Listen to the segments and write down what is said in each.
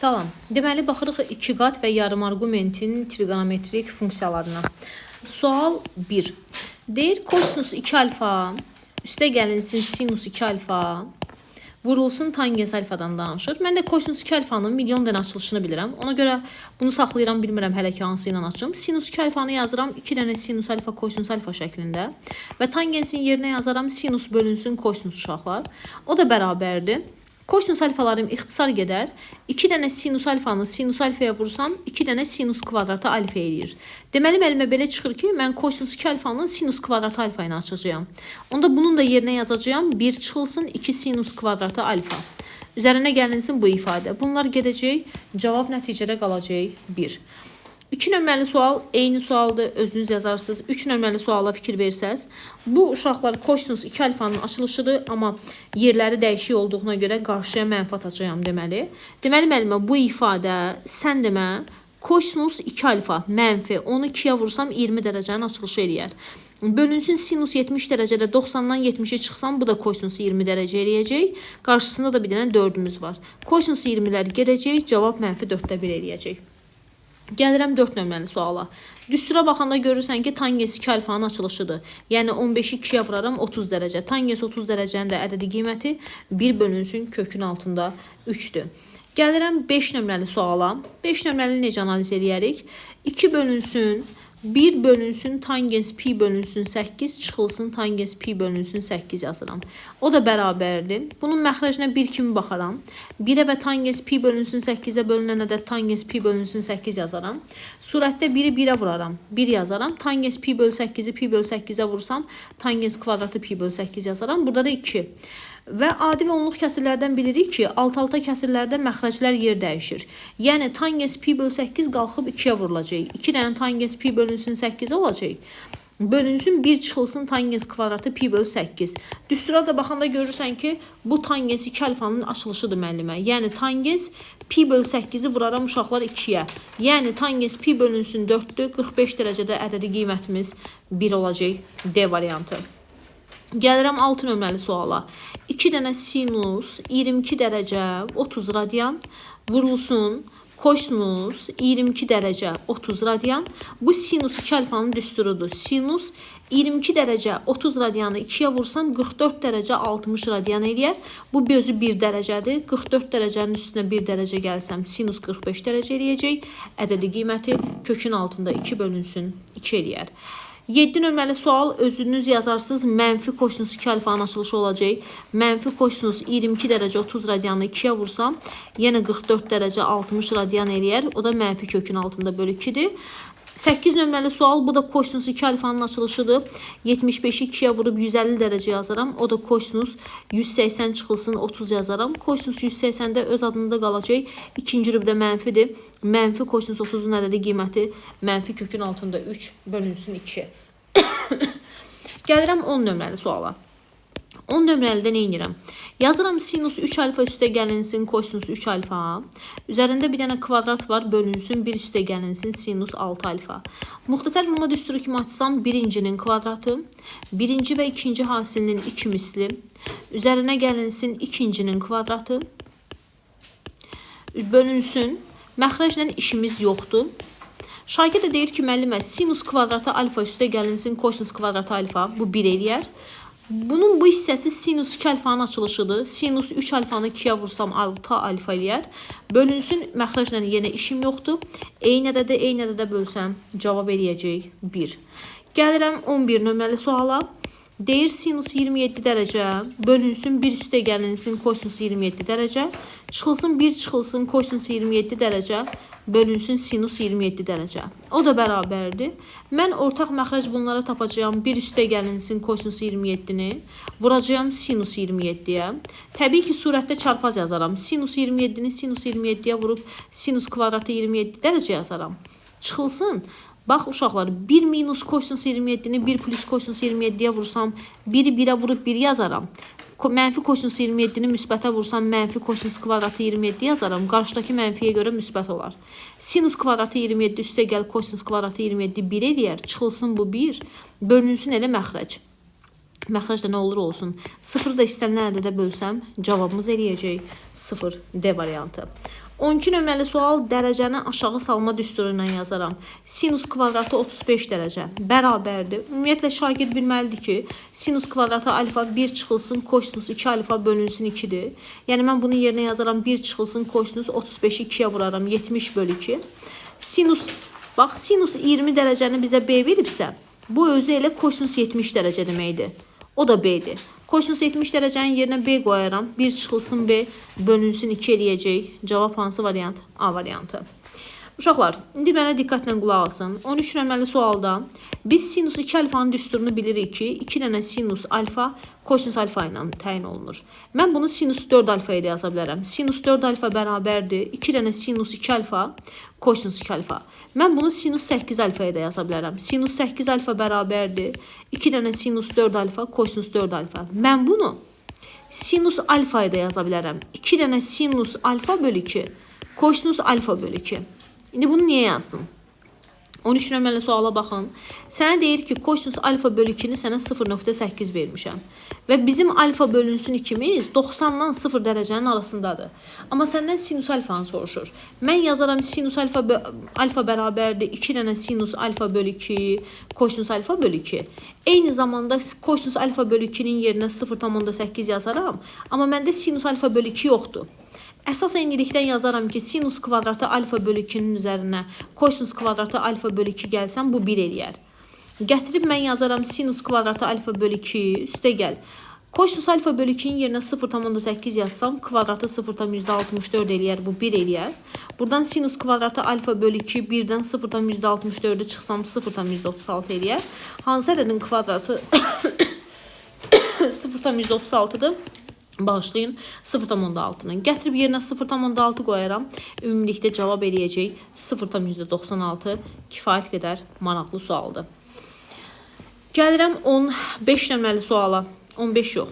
Salam. Deməli, baxırıq 2 qat və yarım arqumentin trigonometrik funksiyalarına. Sual 1. Deyir, kosinus 2 alfa üstə gəlinsin sinus 2 alfa vurulsun tangens alfadan danışır. Mən də kosinus 2 alfanın milyon dənə açılışını bilirəm. Ona görə bunu saxlayıram, bilmirəm hələ ki hansı ilə açım. Sinus 2 alfanı yazıram 2 dənə sinus alfa kosinus alfa şəklində və tangensin yerinə yazaram sinus bölünsün kosinus uşaqlar. O da bərabərdir. Kosinus alfalarım ixtisar gedər. 2 dənə sinus alfanı sinus alfaya vursam 2 dənə sinus kvadratı alfa eləyir. Deməli, müəllimə belə çıxır ki, mən kosinus 2 alfanın sinus kvadratı alfa ilə açacağam. Onda bunun da yerinə yazacağam. 1 çıxılsın 2 sinus kvadratı alfa. Üzərinə gəlinsin bu ifadə. Bunlar gedəcək. Cavab nəticədə qalacaq 1. 2 nömrəli sual eyni sualdır, özünüz yazarsınız. 3 nömrəli suala fikir versəz, bu uşaqlar kosinus 2 alfanın açılışıdır, amma yerləri dəyişik olduğuna görə qarşıya mənfi atacağam deməli. Deməli, müəllimə, bu ifadə sən demə kosinus 2 alfa mənfi 12-yə vursam 20 dərəcənin açılışı eləyər. Bölünsün sinus 70 dərəcədə 90-dan 70-ə çıxsam, bu da kosinus 20 dərəcə eləyəcək. Qarşısında da bir dənə 4-ümüz var. Kosinus 20-lər gedəcək, cavab mənfi 4-də 1 eləyəcək. Gəlirəm 4 nömrəli suala. Düstura baxanda görürsən ki, tangens 2 alfanın açılışıdır. Yəni 15-i 2-yə vuraram 30 dərəcə. Tangens 30 dərəcənin də ədədi qiyməti 1 bölünsün kökün altında 3-dür. Gəlirəm 5 nömrəli suala. 5 nömrəli necə analiz edərik? 2 bölünsün 1 bölünsün tangens pi bölünsün 8 çıxılsın tangens pi bölünsün 8 yazıram. O da bərabərdir. Bunun məxrəcinə 1 kimi baxaram. 1-ə və tangens pi bölünsün 8-ə bölünən ədəd tangens pi bölünsün 8 yazaram. Surətdə 1-i 1-ə vuraram. 1 yazaram. Tangens pi bölü 8-i pi bölü 8-ə vursam tangens kvadratı pi bölü 8 yazaram. Burada da 2. Və adi və onluq kəsirlərdən bilirik ki, alt-alta kəsirlərdə məxrəclər yer dəyişir. Yəni, tangens pi bölü 8 qalxıb 2-yə vurulacaq. 2 dənə tangens pi bölünsün 8 olacaq. Bölünsün 1 çıxılsın tangens kvadratı pi bölü 8. Düstura da baxanda görürsən ki, bu tangens 2 alfanın açılışıdır müəllimə. Yəni, tangens pi bölü 8-i vuraram uşaqlar 2-yə. Yəni, tangens pi bölünsün 4-dür. 45 dərəcədə ədədi qiymətimiz 1 olacaq. D variantı. Gəlirəm 6 nömrəli suala. 2 dənə sinus 22 dərəcə 30 radian vurulsun kosinus 22 dərəcə 30 radian. Bu sinus 2 alfanın düsturudur. Sinus 22 dərəcə 30 radianı 2-yə vursam 44 dərəcə 60 radian eləyər. Bu özü 1 dərəcədir. 44 dərəcənin üstünə 1 dərəcə gəlsəm sinus 45 dərəcə eləyəcək. Ədədi qiyməti kökün altında 2 bölünsün 2 eləyər. 7 nömrəli sual özünüz yazarsınız. Mənfi kosinus 2 alfanın açılışı olacaq. Mənfi kosinus 22 dərəcə 30 radianı 2-yə vursam, yenə 44 dərəcə 60 radian eləyər. O da mənfi kökün altında bölü 2-dir. 8 nömrəli sual, bu da kosinus 2 alfanın açılışıdır. 75-i 2-yə vurub 150 dərəcə yazaram. O da kosinus 180 çıxılsın 30 yazaram. Kosinus 180-də öz adında qalacaq. İkinci rübdə mənfidir. Mənfi kosinus 30-un ədədi qiyməti mənfi kökün altında 3 bölünsün 2. Gəlirəm 10 nömrəli suala. 10 nömrəlidə nə edirəm? Yazıram sinus 3 alfa üstə gəlinsin kosinus 3 alfa. Üzərində bir dənə kvadrat var, bölünsün 1 üstə gəlinsin sinus 6 alfa. Muxtasar vurma düsturu kimi açsam birincinin kvadratı, birinci və ikinci hasilinin 2 misli. Üzərinə gəlinsin ikincinin kvadratı. Bölünsün. Məxrəclə işimiz yoxdur. Şagird də deyir ki, müəllimə, sinus kvadratı alfa üstə gəlinsin kosinus kvadratı alfa. Bu 1 eləyər. Bunun bu hissəsi sinus 2 alfanın açılışıdır. Sinus 3 alfanı 2-yə vursam 6 alfa eləyər. Bölünsün, məxrəclə yenə işim yoxdur. Eyni ədədə bölsəm cavab eləyəcək 1. Gəlirəm 11 nömrəli suala. Deyir sinus 27 dərəcə bölünsün 1 üstə gəlinsin kosinus 27 dərəcə. Çıxılsın 1 çıxılsın kosinus 27 dərəcə bölünsün sinus 27 dərəcə. O da bərabərdir. Mən ortaq məxrəc bunlara tapacağım. 1 üstə gəlinsin kosinus 27-ni. Vuracağım sinus 27-yə. Təbii ki, surətdə çarpaz yazaram. Sinus 27-ni sinus 27-yə vurub sinus kvadratı 27 dərəcə yazaram. Çıxılsın. Bax, uşaqlar, 1 minus kosinus 27-ni 1 plus kosinus 27-yə vursam, 1-i 1-ə vurub 1 yazaram. Mənfi kosinus 27-ni müsbətə vursam, mənfi kosinus kvadratı 27 yazaram. Qarşıdakı mənfiyə görə müsbət olar. Sinus kvadratı 27 üstə gəl kosinus kvadratı 27 1 eləyər. Çıxılsın bu 1. Bölünsün elə məxrəc. Məxrəcdə nə olur olsun. 0 da istənilən ədədə bölsəm, cavabımız eləyəcək 0. D variantı. 12 nömrəli sual dərəcəni aşağı salma düsturu ilə yazaram. Sinus kvadratı 35 dərəcə bərabərdir. Ümumiyyətlə şagird bilməlidir ki, sinus kvadratı alfa 1 çıxılsın kosinus 2 alfa bölünsün 2-dir. Yəni mən bunun yerinə yazaram 1 çıxılsın kosinus 35-i 2-yə vuraram 70/2. Sinus, bax sinus 20 dərəcəni bizə B veribsə, bu özü elə kosinus 70 dərəcə deməkdir. O da B'dir. Kosinus 70 dərəcənin yerinə B qoyaram. 1 çıxılsın B bölünsün 2 eləyəcək. Cavab hansı variant? A variantı. Uşaqlar, indi mənə diqqətlə qulaq asın. 13 nömrəli sualda biz sinus 2 alfanın düsturunu bilirik ki, 2 dənə sinus alfa kosinus alfa ilə təyin olunur. Mən bunu sinus 4 alfaya da yaza bilərəm. Sinus 4 alfa bərabərdir. 2 dənə sinus 2 alfa kosinus 2 alfa. Mən bunu sinus 8 alfaya da yaza bilərəm. Sinus 8 alfa bərabərdir. 2 dənə sinus 4 alfa kosinus 4 alfa. Mən bunu sinus alfaya da yaza bilərəm. 2 dənə sinus alfa bölü 2 kosinus alfa bölü 2. İndi bunu niyə yazdım? 13 nömrəli suala baxın. Sənə deyir ki, kosinus alfa bölü 2-ni sənə 0.8 vermişəm. Və bizim alfa bölünsün 2-miz 90-dan 0 dərəcənin arasındadır. Amma səndən sinus alfanı soruşur. Mən yazaram sinus alfa bərabərdir 2 dənə sinus alfa bölü 2 kosinus alfa bölü 2. Eyni zamanda kosinus alfa bölü 2-nin yerinə 0.8 yazaram. Amma məndə sinus alfa bölü 2 yoxdur. Əsas eynilikdən yazaram ki, sinus kvadratı alfa bölü 2-nin üzərinə kosinus kvadratı alfa bölü 2 gəlsəm, bu 1 eləyər. Gətirib mən yazaram sinus kvadratı alfa bölü 2 üstə gəl. Kosinus alfa bölü 2-nin yerinə 0.8 yazsam, kvadratı 0.64 eləyər, bu 1 eləyər. Buradan sinus kvadratı alfa bölü 2, 1-dən 0.64-ü çıxsam 0.36 eləyər. Hansı ədədin kvadratı 0.36-dır? Bağışlayın 0.6-nın. Gətirib yerinə 0.6 qoyaram. Ümumilikdə cavab eləyəcək 0.96. Kifayət qədər maraqlı sualdır. Gəlirəm 15 nömrəli suala. 15 yox.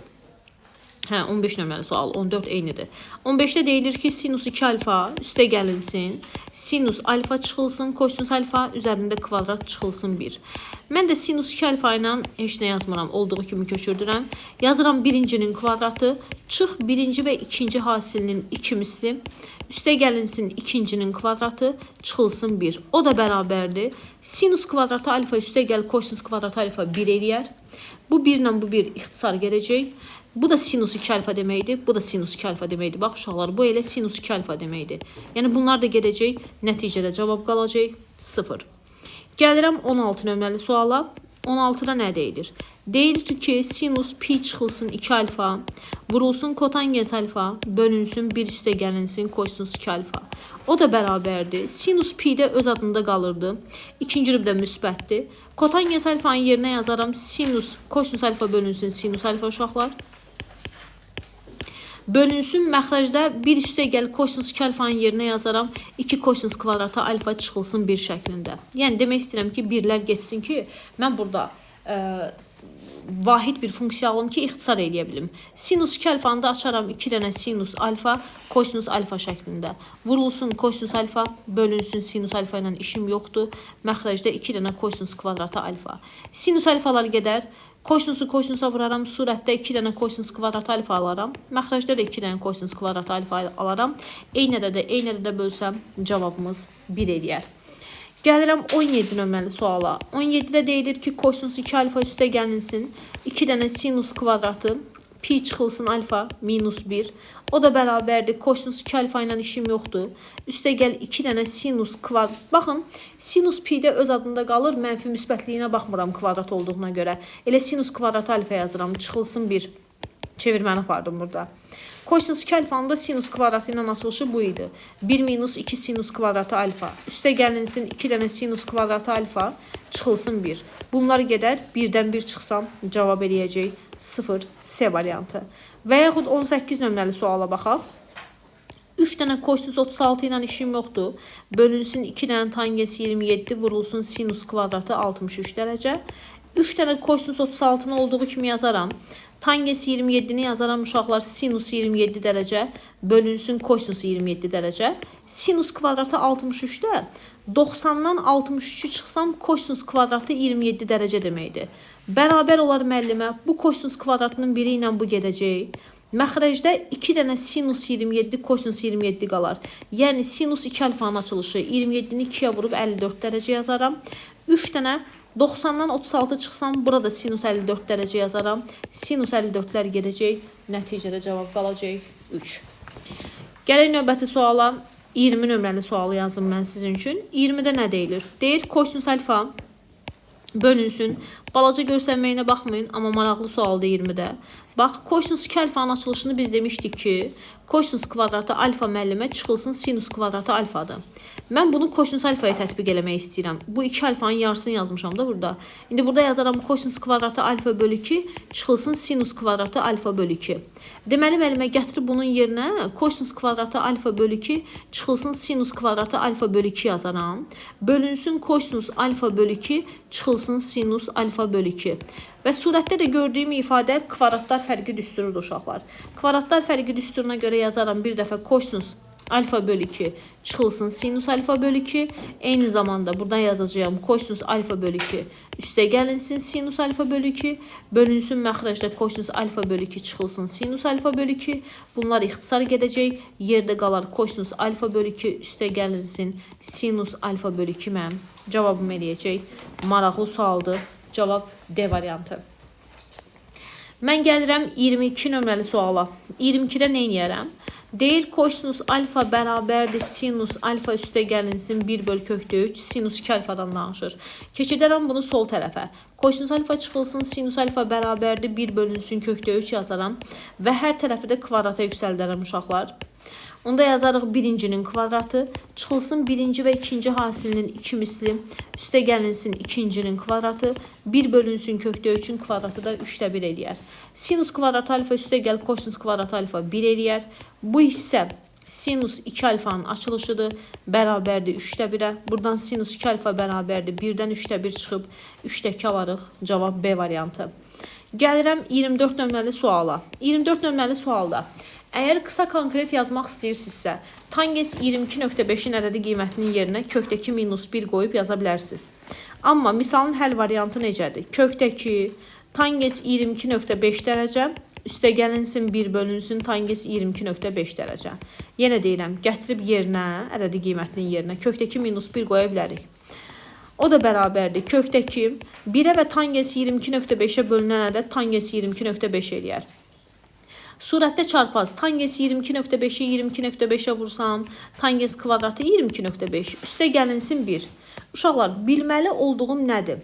15 nömrəli sual, 14 eynidir. 15-də deyilir ki, sinus 2 alfa üstə gəlinsin, sinus alfa çıxılsın, kosinus alfa üzərində kvadrat çıxılsın 1. Mən də sinus 2 alfa ilə heç nə yazmıram, olduğu kimi köçürdürəm. Yazıram birincinin kvadratı, çıx birinci və ikinci hasilinin 2 misli, üstə gəlinsin ikincinin kvadratı, çıxılsın 1. O da bərabərdir. Sinus kvadratı alfa üstə gəl, kosinus kvadratı alfa 1 eləyər. Bu 1 ilə bu 1 ixtisar gedəcək. Bu da sinus 2 alfa deməkdir. Bu da sinus 2 alfa deməkdir. Bax uşaqlar, bu elə sinus 2 alfa deməkdir. Yəni bunlar da gedəcək. Nəticədə cavab qalacaq 0. Gəlirəm 16 nömrəli suala. 16-da nə deyilir? Deyilir ki, sinus pi çıxılsın 2 alfa, vurulsun kotangens alfa, bölünsün 1 üstə gəlinsin kosinus 2 alfa. O da bərabərdir. Sinus pi də öz adında qalırdı. İkinci rübdə müsbətdir. Kotangens alfanın yerinə yazaram sinus kosinus alfa bölünsün sinus alfa uşaqlar. Bölünsün məxrəcdə 1 üstə gəl kosinus 2 alfanın yerinə yazaram 2 kosinus kvadratı alfa çıxılsın 1 şəklində. Yəni demək istəyirəm ki, birlər getsin ki, mən burada vahid bir funksiya alım ki, ixtisar eləyə bilim. Sinus 2 alfanı da açaram 2 dənə sinus alfa, kosinus alfa şəklində. Vurulsun kosinus alfa, bölünsün sinus alfa ilə işim yoxdur. Məxrəcdə 2 dənə kosinus kvadratı alfa. Sinus alfalar gedər. Kosinusu kosinusa vuraram. Surətdə 2 dənə kosinus kvadratı alfa alaram. Məxrəcdə də 2 dənə kosinus kvadratı alfa alaram. Eynədə də bölsəm cavabımız 1 eləyər. Gəlirəm 17 nömrəli suala. 17-də deyilir ki, kosinus 2 alfa üstə gəlinsin. 2 dənə sinus kvadratı pi çıxılsın alfa minus 1. O da bərabərdir. Kosinus 2 alfa ilə işim yoxdur. Üstə gəl 2 dənə sinus kvadrat. Baxın, sinus pi də öz adında qalır. Mənfi müsbətliyinə baxmıram kvadrat olduğuna görə. Elə sinus kvadratı alfa yazıram. Çıxılsın 1. Çevirməni apardım burada. Kosinus 2 alfanın da sinus kvadratı ilə açılışı bu idi. 1 minus 2 sinus kvadratı alfa. Üstə gəlinsin 2 dənə sinus kvadratı alfa. Çıxılsın 1. Bunlar gedər. 1-dən 1 çıxsam cavab eləyəcək 0 C variantı. Və yaxud 18 nömrəli suala baxaq. 3 dənə kosinus 36 ilə işim yoxdur. Bölünsün 2 dənə tangens 27, vurulsun sinus kvadratı 63 dərəcə. 3 dənə kosinus 36-nı olduğu kimi yazaram. Tangens 27-ni yazaram uşaqlar sinus 27 dərəcə, bölünsün kosinus 27 dərəcə. Sinus kvadratı 63-də 90-dan 63-ü çıxsam kosinus kvadratı 27 dərəcə deməkdir. Bərabər olar müəllimə, bu kosinus kvadratının biri ilə bu gedəcək. Məxrəcdə 2 dənə sinus 27, kosinus 27 qalar. Yəni sinus 2 alfanın açılışı 27-ni 2-yə vurub 54 dərəcə yazaram. 3 dənə 90-dan 36 çıxsam, burada sinus 54 dərəcə yazaram. Sinus 54-lər gedəcək. Nəticədə cavab qalacaq 3. Gələk növbəti suala. 20 nömrəli sualı yazım mən sizin üçün. 20-də nə deyilir? Deyir kosinus alfa bölünsün. Balaca görsənməyinə baxmayın, amma maraqlı sualdır 20-də. Bax, kosinus 2 alfanın açılışını biz demişdik ki, kosinus kvadratı alfa müəllimə çıxılsın sinus kvadratı alfadır. Mən bunu kosinus alfaya tətbiq eləmək istəyirəm. Bu 2 alfanın yarısını yazmışam da burada. İndi burada yazaram kosinus kvadratı alfa bölü 2 çıxılsın sinus kvadratı alfa bölü 2. Deməli, müəllimə gətirib bunun yerinə kosinus kvadratı alfa bölü 2 çıxılsın sinus kvadratı alfa bölü 2 yazaram. Bölünsün kosinus alfa bölü 2 çıxılsın sinus alfa bölü 2. Və surətdə də gördüyüm ifadə kvadratlar fərqi düsturudur uşaqlar. Kvadratlar fərqi düsturuna görə yazaram bir dəfə kosinus alfa bölü 2 çıxılsın sinus alfa bölü 2. Eyni zamanda buradan yazacağım kosinus alfa bölü 2 üstə gəlinsin sinus alfa bölü 2. Bölünsün məxrəcdə kosinus alfa bölü 2 çıxılsın sinus alfa bölü 2. Bunlar ixtisar gedəcək. Yerdə qalar kosinus alfa bölü 2 üstə gəlinsin sinus alfa bölü 2 mənim cavabım eləyəcək. Maraqlı sualdır. Cavab D variantı. Mən gəlirəm 22 nömrəli suala. 22-də nə edərəm? Deyir kosinus alfa bərabərdir sinus alfa üstə gəlinsin 1 bölü kökdə 3 sinus 2 alfadan danışır. Keçidərəm bunu sol tərəfə. Kosinus alfa çıxılsın sinus alfa bərabərdir 1 bölünsün kökdə 3 yazaram və hər tərəfi də kvadrata yüksəldərəm uşaqlar. Onda yazarıq birincinin kvadratı, çıxılsın birinci və ikinci hasilinin 2 misli, üstə gəlinsin ikincinin kvadratı, 1 bölünsün kökdə 3-ün kvadratı da 3də 1 eləyər. Sinus kvadratı alfa üstə gəl kosinus kvadratı alfa 1 eləyər. Bu hissə sinus 2 alfanın açılışıdır, bərabərdir 3də 1-ə. Buradan sinus 2 alfa bərabərdir 1-dən 3də 1 çıxıb 3də 2 alırıq. Cavab B variantı. Gəlirəm 24 nömrəli suala. 24 nömrəli sualda əgər qısa konkret yazmaq istəyirsinizsə, tangens 22.5-in ədədi qiymətinin yerinə kökdəki minus 1 qoyub yaza bilərsiniz. Amma misalın həll variantı necədir? Kökdəki tangens 22.5 dərəcə, üstə gəlinsin 1 bölünsün tangens 22.5 dərəcə. Yenə deyirəm, gətirib yerinə, ədədi qiymətinin yerinə kökdəki minus 1 qoya bilərik. O da bərabərdir. Kökdəki 1-ə və tangens 22.5-ə bölünən ədəd tangens 22.5 eləyər. Surətdə çarpaz. Tangens 22.5-i 22.5-ə vursam, tangens kvadratı 22.5. Üstə gəlinsin 1. Uşaqlar, bilməli olduğum nədir?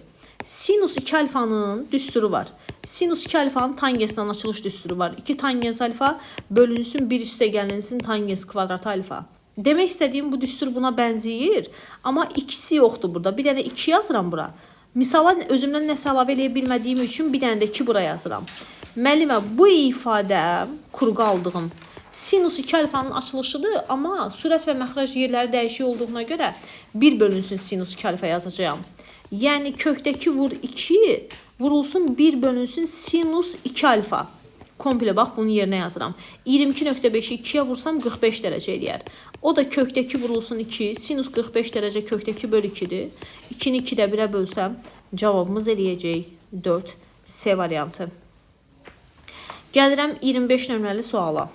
Sinus 2 alfanın düsturu var. Sinus 2 alfanın tangensindən açılış düsturu var. 2 tangens alfa bölünsün 1 üstə gəlinsin tangens kvadratı alfa. Demək istədiyim bu düstur buna bənzəyir. Amma ikisi yoxdur burada. Bir dənə 2 yazıram bura. Misala özümdən nəsə əlavə eləyə bilmədiyim üçün bir dənə də 2 bura yazıram. Müəllimə, bu ifadə kurğu aldığım sinus 2 alfanın açılışıdır, amma sürət və məxrəc yerləri dəyişik olduğuna görə 1 bölünsün sinus 2 alfa yazacağım. Yəni kökdəki vur 2 vurulsun 1 bölünsün sinus 2 alfa. Komple bax bunun yerinə yazıram. 22.5-i 2-yə vursam 45 dərəcə eləyər. O da kökdəki vurulsun 2, sinus 45 dərəcə kökdəki bölü 2-dir. 2-ni 2-də 1-ə bölsəm cavabımız eləyəcək 4. C variantı. Gəlirəm 25 nömrəli suala.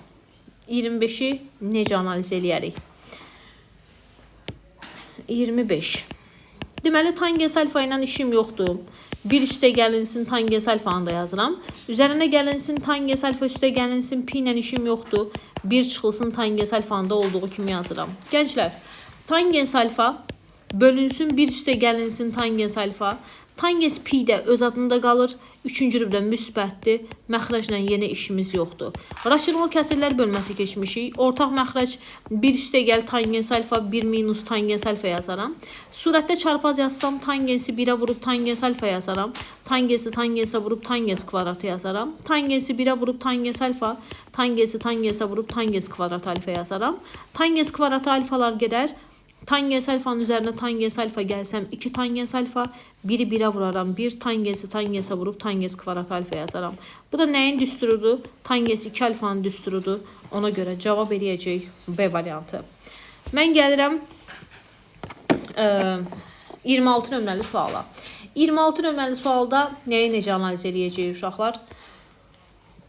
25-i necə analiz eləyərik? 25. Deməli, tangens alfa ilə işim yoxdur. 1 üstə gəlinsin tangens alfanı da yazıram. Üzərinə gəlinsin tangens alfa üstə gəlinsin pi ilə işim yoxdur. 1 çıxılsın tangens alfanı da olduğu kimi yazıram. Gənclər, tangens alfa bölünsün 1 üstə gəlinsin tangens alfa. Tangens pi də öz adında qalır. 3-cü rübdə müsbətdir. Məxrəclə yenə işimiz yoxdur. Rasional kəsirlər bölməsi keçmişik. Ortaq məxrəc 1 üstə gəl tangens alfa 1 minus tangens alfa yazaram. Surətdə çarpaz yazsam tangensi 1-ə vurub tangens alfa yazaram. Tangensi tangensə vurub tangens kvadratı yazaram. Tangensi 1-ə vurub tangens alfa. Tangensi tangensə vurub tangens kvadratı alfa yazaram. Tangens kvadratı alfalar gedər. Tangens alfanın üzərinə tangens alfa gəlsəm 2 tangens alfa, 1-i 1-ə vuraram 1, tangensi tangensə vurub tangens kvadrat alfa yazaram. Bu da nəyin düsturudur? Tangens 2 alfanın düsturudur. Ona görə cavab eləyəcək B variantı. Mən gəlirəm 26 nömrəli suala. 26 nömrəli sualda nəyi necə analiz eləyəcəyik uşaqlar?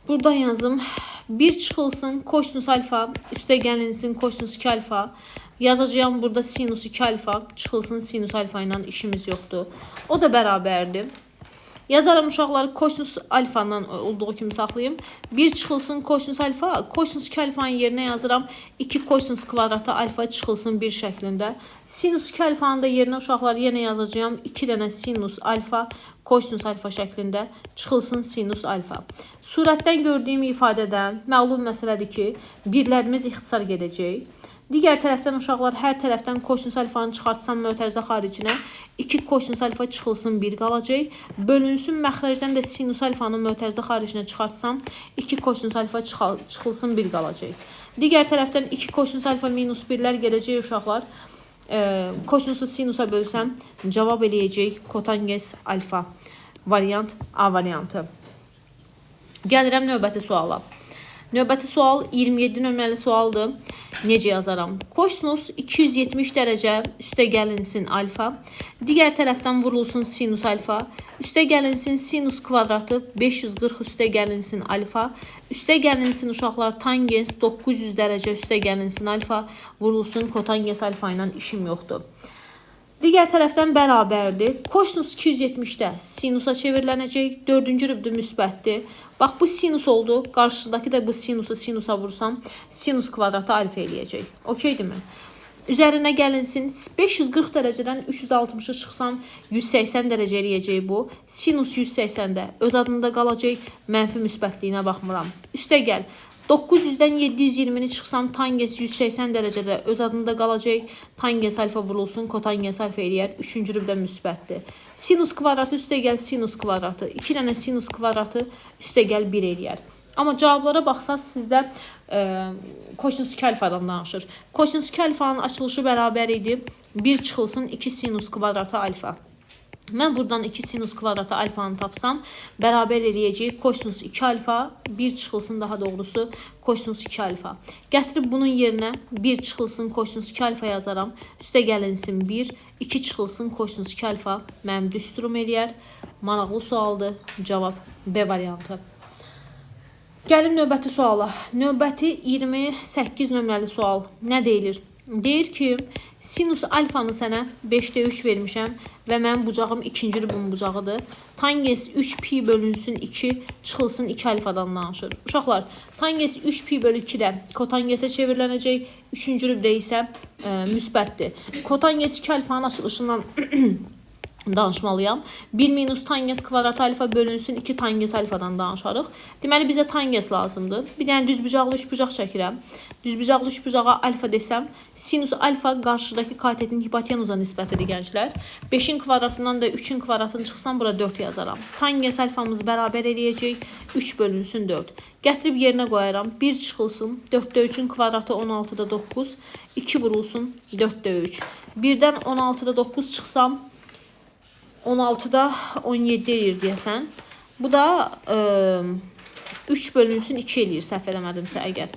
Buradan yazım. 1 çıxılsın kosinus alfa üstə gəlinsin kosinus 2 alfa. Yazacağım burada sinus 2 alfa çıxılsın sinus alfa ilə işimiz yoxdur. O da bərabərdir. Yazaram uşaqlar kosinus alfandan olduğu kimi saxlayayım. 1 çıxılsın kosinus alfa. Kosinus 2 alfanın yerinə yazıram. 2 kosinus kvadratı alfa çıxılsın 1 şəklində. Sinus 2 alfanın da yerinə uşaqlar yenə yazacağım. 2 dənə sinus alfa kosinus alfa şəklində çıxılsın sinus alfa. Surətdən gördüyüm ifadədən məlum məsələdir ki, birlərimiz ixtisar gedəcək. Digər tərəfdən uşaqlar hər tərəfdən kosinus alfanı çıxartsam mötərizə xaricinə 2 kosinus alfa çıxılsın 1 qalacaq. Bölünsün məxrəcdən də sinus alfanı mötərizə xaricinə çıxartsam 2 kosinus alfa çıxılsın 1 qalacaq. Digər tərəfdən 2 kosinus alfa minus 1'lər gedəcək uşaqlar. Kosinusu sinusa bölsəm cavab eləyəcək kotanges alfa. Variant A variantı. Gəlirəm növbəti suala. Növbəti sual 27 nömrəli sualdır. Necə yazaram? Kosinus 270 dərəcə üstə gəlinsin alfa. Digər tərəfdən vurulsun sinus alfa. Üstə gəlinsin sinus kvadratı 540 üstə gəlinsin alfa. Üstə gəlinsin uşaqlar tangens 900 dərəcə üstə gəlinsin alfa. Vurulsun kotangens alfa ilə işim yoxdur. Digər tərəfdən bərabərdir. Kosinus 270-də sinusa çevirilənəcək. 4-cü rübdə müsbətdir. Bax, bu sinus oldu. Qarşıdakı da bu sinusu sinusa vursam sinus kvadratı alfa eləyəcək. Okeydirmi? Üzərinə gəlinsin. 540 dərəcədən 360'a çıxsam 180 dərəcə eləyəcək bu. Sinus 180-də öz adında qalacaq. Mənfi müsbətliyinə baxmıram. Üstə gəl. 900'dən 720'ni çıxsam tangens 180 dərəcədə öz adında qalacaq. Tangens alfa vurulsun, kotangens alfa eləyər. 3-cü rübdə müsbətdir. Sinus kvadratı üstə gəl sinus kvadratı. 2 dənə sinus kvadratı üstə gəl 1 eləyər. Amma cavablara baxsaz sizdə kosinus 2 alfadan danışır. Kosinus 2 alfanın açılışı bərabər idi. 1 çıxılsın 2 sinus kvadratı alfa. Mən buradan 2 sinus kvadratı alfanı tapsam, bərabər eləyəcək kosinus 2 alfa, 1 çıxılsın daha doğrusu kosinus 2 alfa. Gətirib bunun yerinə 1 çıxılsın kosinus 2 alfa yazaram. Üstə gəlinsin 1, 2 çıxılsın kosinus 2 alfa mənim düsturum eləyər. Maraqlı sualdır. Cavab B variantı. Gəlim növbəti suala. Növbəti 28 nömrəli sual. Nə deyilir? Deyir ki, sinus alfanı sənə 5'də 3 vermişəm və mənim bucağım 2-ci rübün bucağıdır. Tangens 3 pi bölünsün 2 çıxılsın 2 alfadan danışır. Uşaqlar, tangens 3 pi bölü 2-də kotangesə çevirilənəcək. 3-cü rübdə isə müsbətdir. Kotanges 2 alfanın açılışından danışmalıyam. 1 minus tangens kvadrat alfa bölünsün 2 tangens alfadan danışarıq. Deməli bizə tangens lazımdır. Bir dənə düzbucaqlı üçbucaq çəkirəm. Düzbucaqlı üçbucağa alfa desəm, sinus alfa qarşıdakı katetin hipotenuza nisbətidir gənclər. 5'in kvadratından da 3'in kvadratını çıxsam bura 4 yazaram. Tangens alfamız bərabər eləyəcək 3 bölünsün 4. Gətirib yerinə qoyaram. 1 çıxılsın 4'də 3'in kvadratı 16'da 9. 2 vurulsun 4'də 3. 1'dən 16'da 9 çıxsam 16'da 17 eləyir deyəsən. Bu da 3 bölünsün 2 eləyir, səhv eləmədimsə əgər.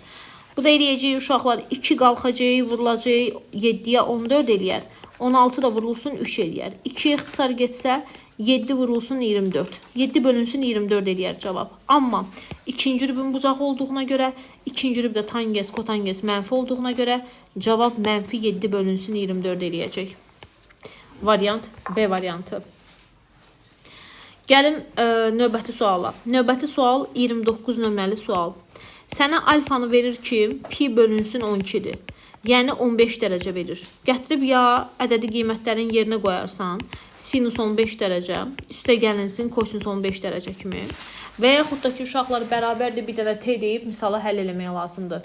Bu da eləyəcək uşaqlar 2 qalxacaq, vurulacaq 7'yə 14 eləyər. 16 da vurulsun 3 eləyər. 2 ixtisar getsə 7 vurulsun 24. 7 bölünsün 24 eləyər cavab. Amma ikinci rübün bucağı olduğuna görə, ikinci rübdə tangens, kotangens mənfi olduğuna görə cavab mənfi 7 bölünsün 24 eləyəcək. Variant B variantı. Gəlim növbəti suala. Növbəti sual 29 nömrəli sual. Sənə alfanı verir ki, pi bölünsün 12'dir. Yəni 15 dərəcə verir. Gətirib ya ədədi qiymətlərin yerinə qoyarsan, sinus 15 dərəcə, üstə gəlinsin kosinus 15 dərəcə kimi. Və yaxud da ki, uşaqlar bərabərdir bir dənə t deyib misalı həll eləmək lazımdır.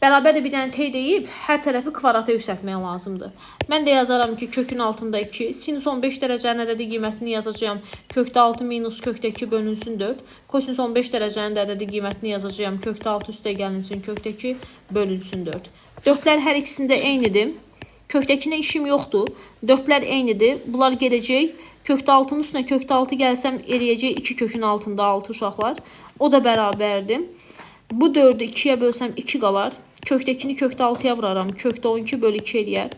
Bərabərdir bir dənə t deyib hər tərəfi kvadrata yüksəltmək lazımdır. Mən də yazaram ki, kökün altında 2, sinus 15 dərəcənin ədədi qiymətini yazacağım. Kökdə 6 minus kökdə 2 bölünsün 4. Kosinus 15 dərəcənin də ədədi qiymətini yazacağım. Kökdə 6 üstə gəlinsin kökdə 2 bölünsün 4. 4'lər hər ikisində eynidir. Kökdəkinə işim yoxdur. 4'lər eynidir. Bunlar gedəcək. Kökdə 6'nın üstünə kökdə 6 gəlsəm eləyəcək 2 kökün altında 6 uşaqlar. O da bərabərdir. Bu 4'ü 2'yə bölsəm 2 qalar. Kökdəkini kökdə 6'ya vuraram. Kökdə 12 bölü 2 eləyər.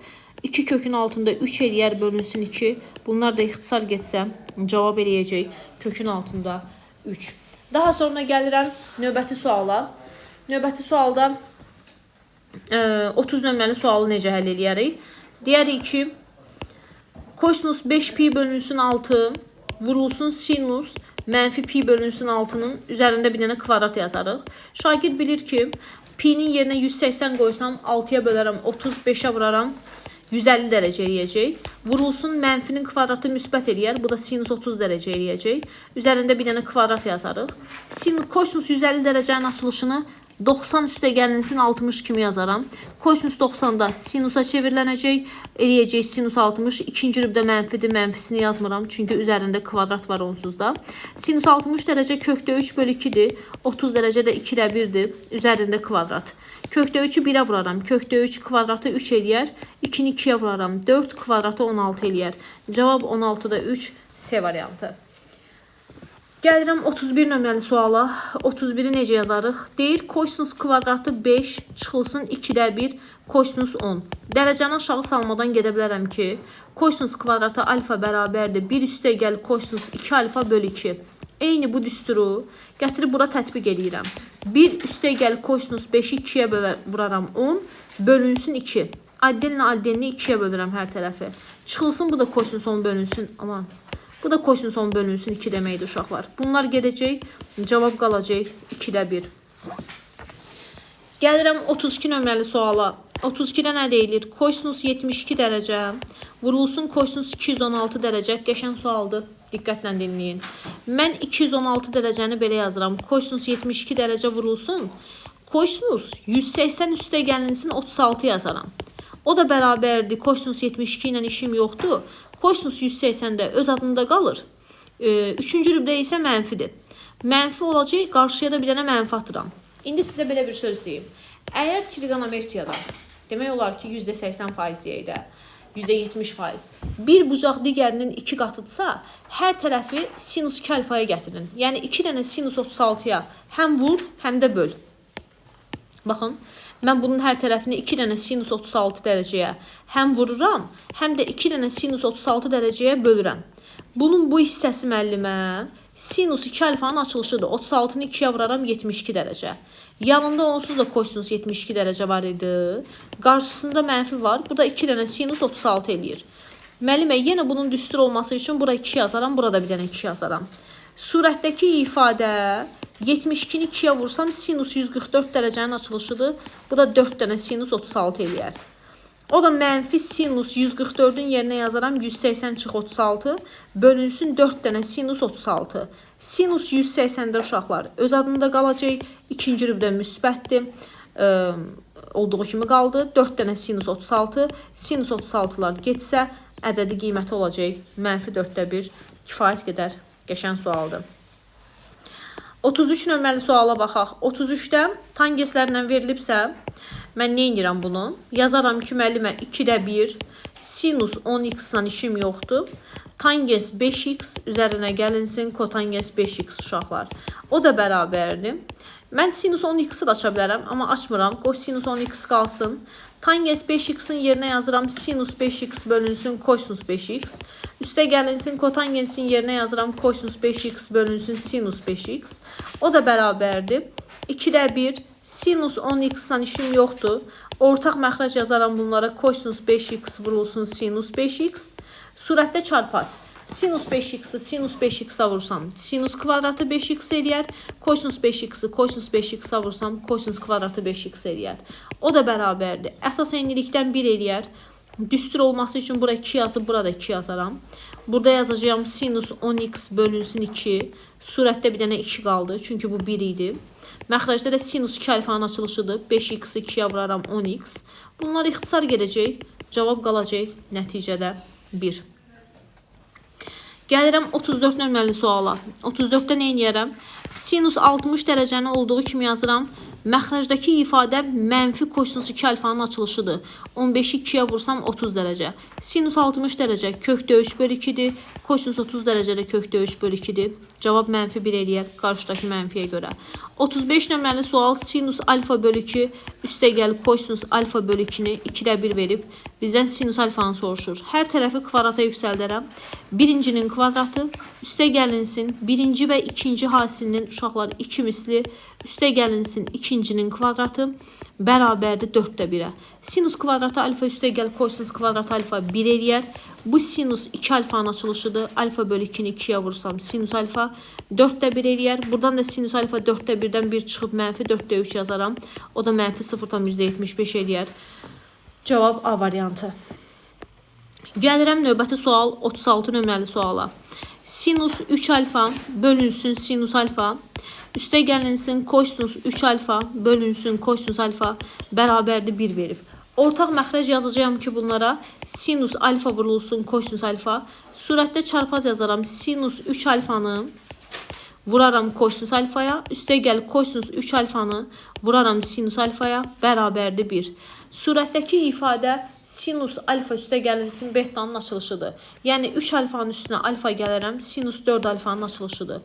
2 kökün altında 3 eləyər bölünsün 2. Bunlar da ixtisar getsəm cavab eləyəcək kökün altında 3. Daha sonra gəlirəm növbəti suala. Növbəti sualda 30 nömrəli sualı necə həll edərik? Deyərik ki, kosinus 5pi bölünsün 6 vurulsun sinus mənfi pi bölünsün 6'nın üzərində bir dənə kvadrat yazarıq. Şagird bilir ki, pi'nin yerinə 180 qoysam 6'ya bölərəm 35'ə vuraram 150 dərəcə eləyəcək. Vurulsun mənfinin kvadratı müsbət eləyər. Bu da sinus 30 dərəcə eləyəcək. Üzərində bir dənə kvadrat yazarıq. Kosinus 150 dərəcənin açılışını 90 üstə gəlinsin 60 kimi yazaram. Kosinus 90'da sinusa çevirilənəcək. Eləyəcək sinus 60. İkinci rübdə mənfidir. Mənfisini yazmıram. Çünki üzərində kvadrat var onsuz da. Sinus 60 dərəcə kökdə 3 bölü 2'dir. 30 dərəcə də 2 ilə 1'dir. Üzərində kvadrat. Kökdə 3'ü 1'ə vuraram. Kökdə 3 kvadratı 3 eləyər. 2'ni 2'yə vuraram. 4 kvadratı 16 eləyər. Cavab 16'da 3 C variantı. Gəlirəm 31 nömrəli suala. 31'i necə yazarıq? Deyir kosinus kvadratı 5 çıxılsın 2'də 1 kosinus 10. Dərəcəni aşağı salmadan gedə bilərəm ki, kosinus kvadratı alfa bərabərdir 1 üstə gəl kosinus 2 alfa bölü 2. Eyni bu düsturu gətirib bura tətbiq edirəm. 1 üstə gəl kosinus 5'i 2'yə vuraram 10 bölünsün 2. Addenlə addenini 2'yə bölürəm hər tərəfi. Çıxılsın bu da kosinus 10 bölünsün. Aman. Bu da kosinus 10 bölünsün 2 deməkdir uşaqlar. Bunlar gedəcək. Cavab qalacaq 2'də 1. Gəlirəm 32 nömrəli suala. 32'də nə deyilir? Kosinus 72 dərəcə vurulsun kosinus 216 dərəcə. Qəşəng sualdır. Diqqətlə dinləyin. Mən 216 dərəcəni belə yazıram. Kosinus 72 dərəcə vurulsun. Kosinus 180 üstə gəlinsin 36 yazaram. O da bərabərdir. Kosinus 72 ilə işim yoxdur. Kosinus 180'də öz adında qalır. Üçüncü rübdə isə mənfidir. Mənfi olacaq. Qarşıya da bir dənə mənfi atıram. İndi sizə belə bir söz deyim. Əgər trigonometriyada demək olar ki, %80% deyək də, %70%. Bir bucaq digərinin 2 qatıdsa, hər tərəfi sinus 2 alfaya gətirin. Yəni 2 dənə sinus 36'ya həm vur, həm də böl. Baxın, mən bunun hər tərəfini 2 dənə sinus 36 dərəcəyə həm vururam, həm də 2 dənə sinus 36 dərəcəyə bölürəm. Bunun bu hissəsi müəllimə sinus 2 alfanın açılışıdır. 36'nı 2'yə vuraram 72 dərəcə. Yanında onsuz da kosinus 72 dərəcə var idi. Qarşısında mənfi var. Bu da 2 dənə sinus 36 eləyir. Müəllimə, yenə bunun düstur olması üçün bura 2 yazaram, burada bir dənə 2 yazaram. Surətdəki ifadə 72'ni 2'yə vursam sinus 144 dərəcənin açılışıdır. Bu da 4 dənə sinus 36 eləyər. O da mənfi sinus 144'ün yerinə yazaram 180 çıx 36 bölünsün 4 dənə sinus 36. Sinus 180'də uşaqlar öz adında qalacaq. İkinci rübdə müsbətdir. Olduğu kimi qaldı. 4 dənə sinus 36. Sinus 36'lar getsə ədədi qiyməti olacaq. Mənfi 4'də 1 kifayət qədər qəşəng sualdır. 33 nömrəli suala baxaq. 33'də tangeslərlə verilibsə mən nə edirəm bunu? Yazaram ki, müəllimə 2'də 1 sinus 10x-dan işim yoxdur. Tangens 5x üzərinə gəlinsin kotangens 5x uşaqlar. O da bərabərdir. Mən sinus 10x-i də aça bilərəm, amma açmıram. Qoy sinus 10x qalsın. Tangens 5x-in yerinə yazıram sinus 5x bölünsün kosinus 5x. Üstə gəlinsin kotangensin yerinə yazıram kosinus 5x bölünsün sinus 5x. O da bərabərdir. 2'də 1 sinus 10x-dan işim yoxdur. Ortaq məxrəc yazaram bunlara kosinus 5x vurulsun sinus 5x. Surətdə çarpaz. Sinus 5x-i sinus 5x-a vursam sinus kvadratı 5x eləyər. Kosinus 5x-i kosinus 5x-a vursam kosinus kvadratı 5x eləyər. O da bərabərdir. Əsas eynilikdən 1 eləyər. Düstur olması üçün bura 2 yazıb, burada 2 yazaram. Burada yazacağım sinus 10x bölünsün 2. Surətdə bir dənə 2 qaldı. Çünki bu 1 idi. Məxrəcdə də sinus 2 alfanın açılışıdır. 5x 2'yə vuraram 10x. Bunlar ixtisar gedəcək. Cavab qalacaq nəticədə 1. Gəlirəm 34 nömrəli suala. 34'də nə edirəm? Sinus 60 dərəcəni olduğu kimi yazıram. Məxrəcdəki ifadə mənfi kosinus 2 alfanın açılışıdır. 15'i 2'yə vursam 30 dərəcə. Sinus 60 dərəcə kökdə 3 bölü 2'dir. Kosinus 30 dərəcədə kökdə 3 bölü 2'dir. Cavab mənfi 1 eləyər qarşıdakı mənfiyə görə. 35 nömrəli sual sinus alfa bölü 2 üstə gəl kosinus alfa bölü 2'ni 2'də 1 verib. Bizdən sinus alfanı soruşur. Hər tərəfi kvadrata yüksəldərəm. Birincinin kvadratı Üstə gəlinsin birinci və ikinci hasilinin uşaqlar 2 misli, üstə gəlinsin ikincinin kvadratı bərabərdir 4də 1-ə. Sinus kvadratı alfa üstə gəl kosinus kvadratı alfa 1 eləyər. Bu sinus 2 alfanın açılışıdır. Alfa bölü 2-ni 2-yə vursam sinus alfa 4də 1 eləyər. Buradan da sinus alfa 4də 1-dən 1 çıxıb mənfi 4də 3 yazaram. O da mənfi 0,75 eləyər. Cavab A variantı. Gəlirəm növbəti sual 36 nömrəli suala. Sinus 3 alfa bölünsün sinus alfa. Üstə gəlinsin kosinus 3 alfa bölünsün kosinus alfa bərabərdir 1 verib. Ortaq məxrəc yazacağım ki bunlara sinus alfa vurulsun kosinus alfa. Surətdə çarpaz yazaram. Sinus 3 alfanı vuraram kosinus alfaya. Üstə gəl kosinus 3 alfanı vuraram sinus alfaya bərabərdir 1. Surətdəki ifadə sinus alfa üstə gəlinsin betanın açılışıdır. Yəni 3 alfanın üstünə alfa gələrəm. Sinus 4 alfanın açılışıdır.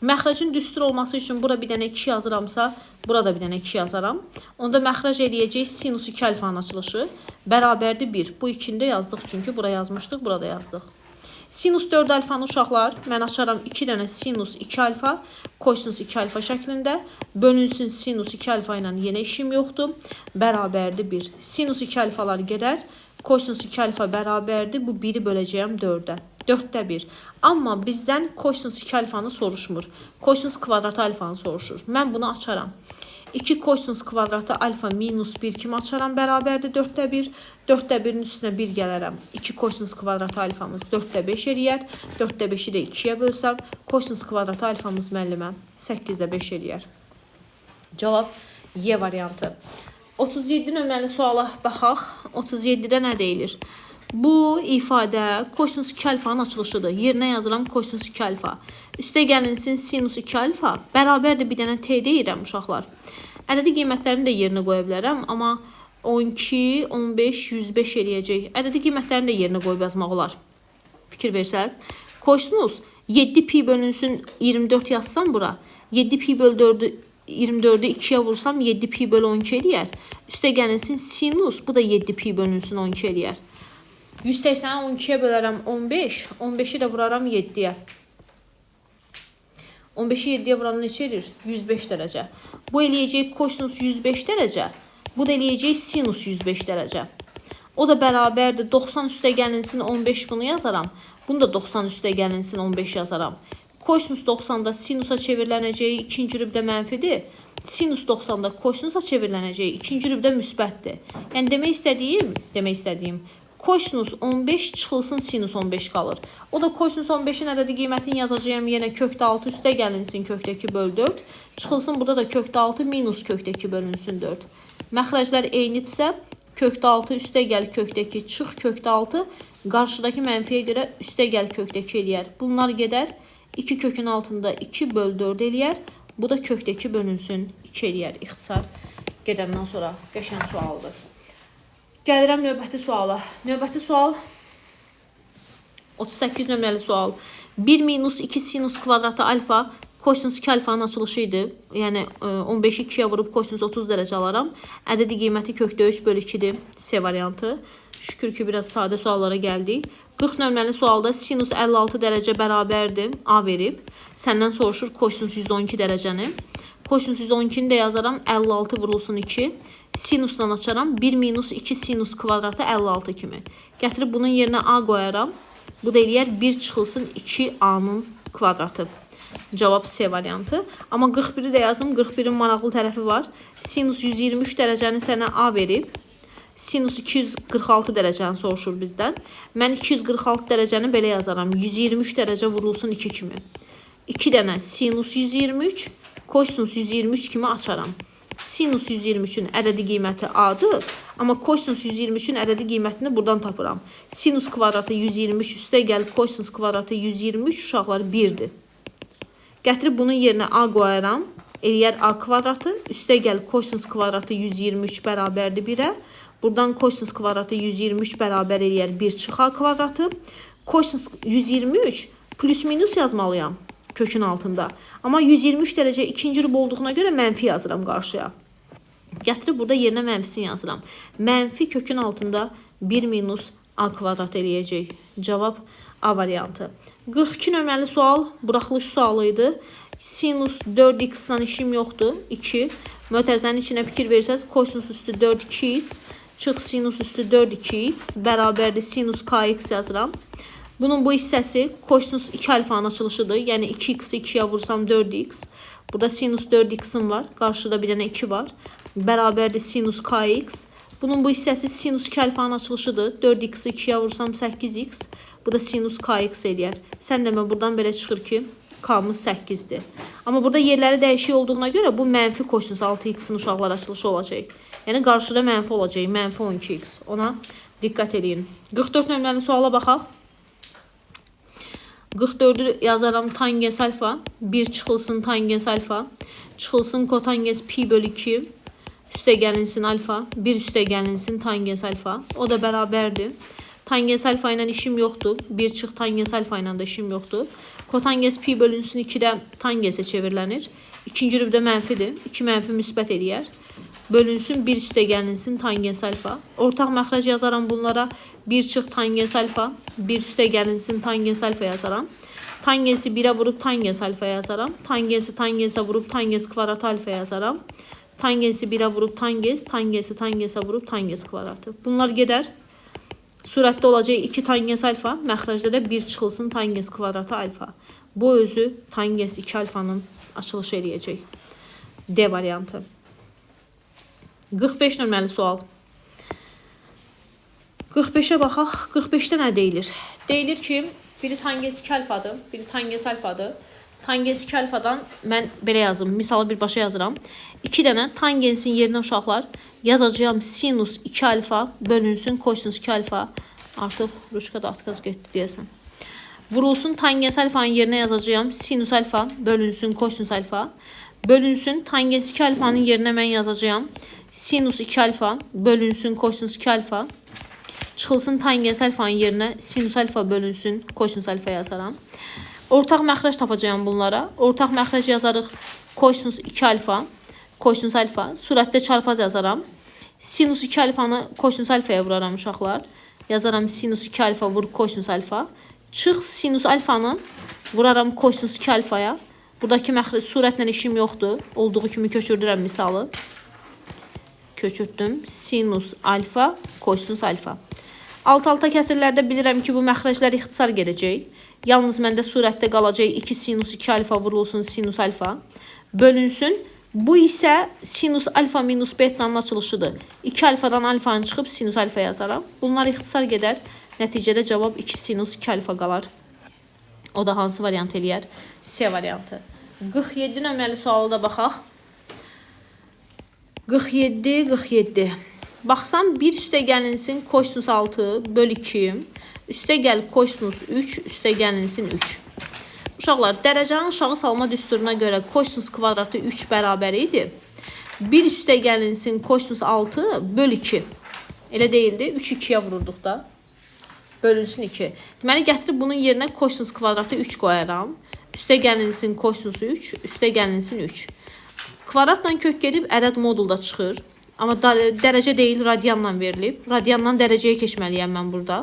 Məxrəcin düstur olması üçün bura bir dənə 2 yazıramsa, burada bir dənə 2 yazaram. Onda məxrəc eləyəcək sinus 2 alfanın açılışı bərabərdir 1. Bu 2-ni də yazdıq çünki bura yazmışdıq, burada yazdıq. Sinus 4 alfanı uşaqlar mən açaram 2 dənə sinus 2 alfa, kosinus 2 alfa şəklində. Bölünsün sinus 2 alfa ilə yenə işim yoxdur. Bərabərdir 1. Sinus 2 alfalar gedər. Kosinus 2 alfa bərabərdir. Bu 1-i böləcəyəm 4-ə. 4də 1. Amma bizdən kosinus 2 alfanı soruşmur. Kosinus kvadratı alfanı soruşur. Mən bunu açaram. 2 kosinus kvadratı alfa minus 1 kimi açaram bərabərdir 4də 1. 4də 1-in üstünə 1 gələrəm. 2 kosinus kvadratı alfamız 4də 5 eləyər. 4də 5-i də 2-yə bölsəm, kosinus kvadratı alfamız müəllimə 8də 5 eləyər. Cavab Y variantı. 37 nömrəli suala baxaq. 37-də nə deyilir? Bu ifadə kosinus 2 alfanın açılışıdır. Yerinə yazıram kosinus 2 alfa. Üstə gəlinsin sinus 2 alfa. Bərabərdir bir dənə t deyirəm uşaqlar. Ədədi qiymətlərini də yerinə qoya bilərəm. Amma 12, 15, 105 eləyəcək. Ədədi qiymətlərini də yerinə qoyub yazmaq olar. Fikir versəz. Kosinus 7 pi bölünsün 24 yazsam bura. 7 pi bölü 4'ü 24'ü 2'yə vursam 7 pi bölü 12 eləyər. Üstə gəlinsin sinus. Bu da 7 pi bölünsün 12 eləyər. 180'i 12'ye bölərəm 15. 15'i də vuraram 7'yə. 15'i 7'yə vuran neçə edir? 105 dərəcə. Bu eləyəcək kosinus 105 dərəcə. Bu da eləyəcək sinus 105 dərəcə. O da bərabərdir. 90 üstə gəlinsin 15 bunu yazaram. Bunu da 90 üstə gəlinsin 15 yazaram. Kosinus 90'da sinusa çevirilənəcəyi ikinci rübdə mənfidir. Sinus 90'da kosinusa çevirilənəcəyi ikinci rübdə müsbətdir. Yəni demək istədiyim kosinus 15 çıxılsın sinus 15 qalır. O da kosinus 15'in ədədi qiymətini yazacağım. Yenə kökdə 6 üstə gəlinsin kökdə 2 bölü 4. Çıxılsın burada da kökdə 6 minus kökdə 2 bölünsün 4. Məxrəclər eynidirsə kökdə 6 üstə gəl kökdə 2 çıx kökdə 6. Qarşıdakı mənfiyə görə üstə gəl kökdə 2 eləyər. Bunlar gedər. 2 kökün altında 2 bölü 4 eləyər. Bu da kökdə 2 bölünsün 2 eləyər. İxtisar gedəndən sonra qəşəng sualdır. Gəlirəm növbəti suala. Növbəti sual 38 nömrəli sual. 1 minus 2 sinus kvadratı alfa kosinus 2 alfanın açılışı idi. Yəni 15'i 2'yə vurub kosinus 30 dərəcə alaram. Ədədi qiyməti kökdə 3 bölü 2'dir. C variantı. Şükür ki biraz sadə suallara gəldik. 40 nömrəli sualda sinus 56 dərəcə bərabərdir. A verib. Səndən soruşur kosinus 112 dərəcəni. Kosinus 112'ni də yazaram. 56 vurulsun 2. Sinusdan açaram. 1 minus 2 sinus kvadratı 56 kimi. Gətirib bunun yerinə A qoyaram. Bu da eləyər 1 çıxılsın 2A'nın kvadratı. Cavab C variantı. Amma 41'i də yazım. 41'in maraqlı tərəfi var. Sinus 123 dərəcəni sənə A verib. Sinus 246 dərəcəni soruşur bizdən. Mən 246 dərəcəni belə yazaram. 123 dərəcə vurulsun 2 kimi. 2 dənə sinus 123, kosinus 123 kimi açaram. Sinus 123'ün ədədi qiyməti A'dır. Amma kosinus 123'ün ədədi qiymətini buradan tapıram. Sinus kvadratı 123 üstə gəl kosinus kvadratı 123 uşaqlar 1'dir. Gətirib bunun yerinə A qoyaram. Eləyər A kvadratı. Üstə gəl kosinus kvadratı 123 bərabərdir 1'ə. Buradan kosinus kvadratı 123 bərabər eləyər 1 çıx A kvadratı. Kosinus 123 plus minus yazmalıyam kökün altında. Amma 123 dərəcə ikinci rüb olduğuna görə mənfi yazıram qarşıya. Gətirib burada yerinə mənfisini yazıram. Mənfi kökün altında 1 minus A kvadrat eləyəcək. Cavab A variantı. 42 nömrəli sual buraxılış sualı idi. Sinus 4x-dan işim yoxdur. 2. Mötərizənin içinə fikir versəz, kosinus üstü 4-2x çıx sinus üstü 4-2x bərabərdir sinus kx yazıram. Bunun bu hissəsi kosinus 2 alfanın açılışıdır. Yəni 2x'i 2-yə vursam 4x. Burada sinus 4x'im var. Qarşıda bir dənə 2 var. Bərabərdir sinus kx. Bunun bu hissəsi sinus 2 alfanın açılışıdır. 4x'i 2-yə vursam 8x. Bu da sinus kx eləyər. Sən demə buradan belə çıxır ki, k-mız 8'dir. Amma burada yerləri dəyişik olduğuna görə bu mənfi kosinus 6x'in uşaqlar açılışı olacaq. Yəni qarşıda mənfi olacaq. Mənfi 12x. Ona diqqət edin. 44 nömrəli suala baxaq. 44'ü yazaram tangens alfa. 1 çıxılsın tangens alfa. Çıxılsın kotangens pi bölü 2. Üstə gəlinsin alfa. 1 üstə gəlinsin tangens alfa. O da bərabərdir. Tangens alfa ilə işim yoxdur. 1 çıx tangens alfa ilə də işim yoxdur. Kotangens pi bölünsün 2-də tangensə çevirilənir. İkinci rübdə mənfidir. 2 mənfi müsbət eləyər. Bölünsün 1 üstə gəlinsin tangens alfa. Ortaq məxrəc yazaram bunlara. 1 çıx tangens alfa. 1 üstə gəlinsin tangens alfa yazaram. Tangensi 1'ə vurub tangens alfa yazaram. Tangensi tangensə vurub tangens kvadrat alfa yazaram. Tangensi 1'ə vurub tangens. Tangensi tangensə vurub tangens kvadratı. Bunlar gedər. Surətdə olacaq 2 tangens alfa. Məxrəcdə də 1 çıxılsın tangens kvadratı alfa. Bu özü tangens 2 alfanın açılışı eləyəcək. D variantı. 45 nömrəli sual. 45'ə baxaq. 45'də nə deyilir? Deyilir ki, biri tangens 2 alfadır, biri tangens alfadır. Tangens 2 alfadan mən belə yazım. Misalı birbaşa yazıram. 2 dənə tangensin yerinə uşaqlar yazacağım sinus 2 alfa bölünsün kosinus 2 alfa. Artıq ruşkada atqaz getdi deyəsən. Vurulsun tangens alfanın yerinə yazacağım sinus alfa bölünsün kosinus alfa. Bölünsün tangens 2 alfanın yerinə mən yazacağım sinus 2 alfa bölünsün kosinus 2 alfa. Çıxılsın tangens alfanın yerinə sinus alfa bölünsün kosinus alfa yazaram. Ortaq məxrəc tapacağım bunlara. Ortaq məxrəc yazarıq kosinus 2 alfa. Kosinus alfa. Surətdə çarpaz yazaram. Sinus 2 alfanı kosinus alfaya vuraram uşaqlar. Yazaram sinus 2 alfa vur kosinus alfa. Çıx sinus alfanı vuraram kosinus 2 alfaya. Buradakı məxrəc surətlə işim yoxdur. Olduğu kimi köçürdürəm misalı. Köçürtdüm. Sinus alfa kosinus alfa. Alt-alta kəsirlərdə bilirəm ki, bu məxrəclər ixtisar gedəcək. Yalnız məndə surətdə qalacaq 2 sinus 2 alfa vurulsun sinus alfa. Bölünsün. Bu isə sinus alfa minus beta'nın açılışıdır. 2 alfadan alfanı çıxıb sinus alfa yazaram. Bunlar ixtisar gedər. Nəticədə cavab 2 sinus 2 alfa qalar. O da hansı variant eləyər? C variantı. 47 nömrəli sualı da baxaq. 47. Baxsam 1 üstə gəlinsin kosinus 6 bölü 2. Üstə gəl kosinus 3 üstə gəlinsin 3. Uşaqlar, dərəcənin aşağı salma düsturuna görə kosinus kvadratı 3 bərabər idi. 1 üstə gəlinsin kosinus 6 bölü 2. Elə deyildi. 3 2'yə vururduq da. Bölünsün 2. Deməli, gətirib bunun yerinə kosinus kvadratı 3 qoyaram. Üstə gəlinsin kosinus 3, üstə gəlinsin 3. Kvadratla kök gedib ədəd modulda çıxır. Amma dərəcə deyil, radianla verilib. Radiandan dərəcəyə keçməliyəm mən burada.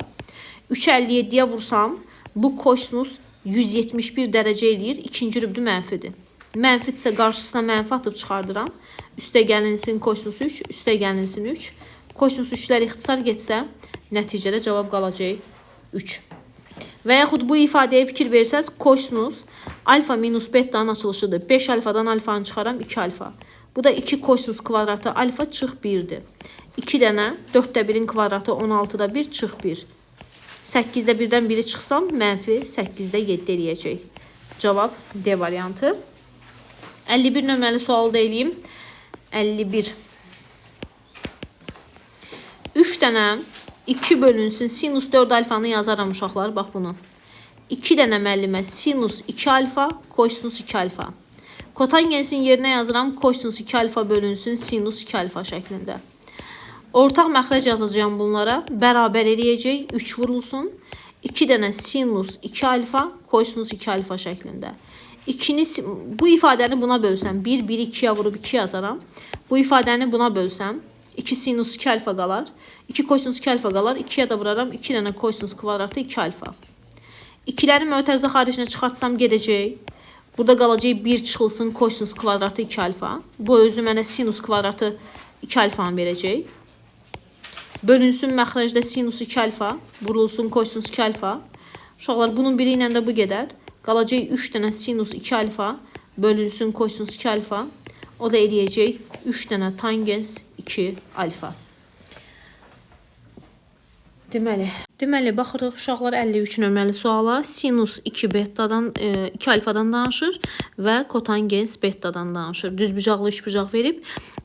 3'ü 57'yə vursam, bu kosinus 171 dərəcə eləyir. İkinci rübdü mənfidir. Mənfidirsə qarşısına mənfi atıb çıxardıram. Üstə gəlinsin kosinus 3, üstə gəlinsin 3. Kosinus 3'lər ixtisar getsə, nəticədə cavab qalacaq 3. Və yaxud bu ifadəyə fikir versəz, kosinus alfa minus beta'nın açılışıdır. 5 alfadan alfanı çıxaram 2 alfa. Bu da 2 kosinus kvadratı alfa çıx 1'dir. 2 dənə 4'də 1'in kvadratı 16'da 1 çıx 1. 8'də 1'dən 1'i çıxsam, mənfi 8'də 7 eləyəcək. Cavab D variantı. 51 nömrəli sualı da eləyim. 51. 3 dənə 2 bölünsün sinus 4 alfanı yazaram uşaqlar. Bax bunu. 2 dənə müəllimə sinus 2 alfa, kosinus 2 alfa. Kotangensin yerinə yazıram kosinus 2 alfa bölünsün sinus 2 alfa şəklində. Ortaq məxrəc yazacağım bunlara. Bərabər eləyəcək. 3 vurulsun. 2 dənə sinus 2 alfa, kosinus 2 alfa şəklində. Bu ifadəni buna bölsəm. 1, 1'i 2'yə vurub 2 yazaram. Bu ifadəni buna bölsəm. 2 sinus 2 alfa qalar. 2 kosinus 2 alfa qalar. 2'yə də vuraram. 2 dənə kosinus kvadratı 2 alfa. 2'ləri mötərizə xaricinə çıxartsam gedəcək. Burada qalacaq 1 çıxılsın kosinus kvadratı 2 alfa. Bu özü mənə sinus kvadratı 2 alfanı verəcək. Bölünsün məxrəcdə sinus 2 alfa, vurulsun kosinus 2 alfa. Uşaqlar, bunun biri ilə də bu gedər. Qalacaq 3 dənə sinus 2 alfa, bölünsün kosinus 2 alfa. O da eləyəcək 3 dənə tangens 2 alfa. Deməli, baxırıq uşaqlar 53 nömrəli suala. Sinus 2 betadan 2 alfadan danışır və kotangens betadan danışır. Düzbucaqlı üçbucaq verib.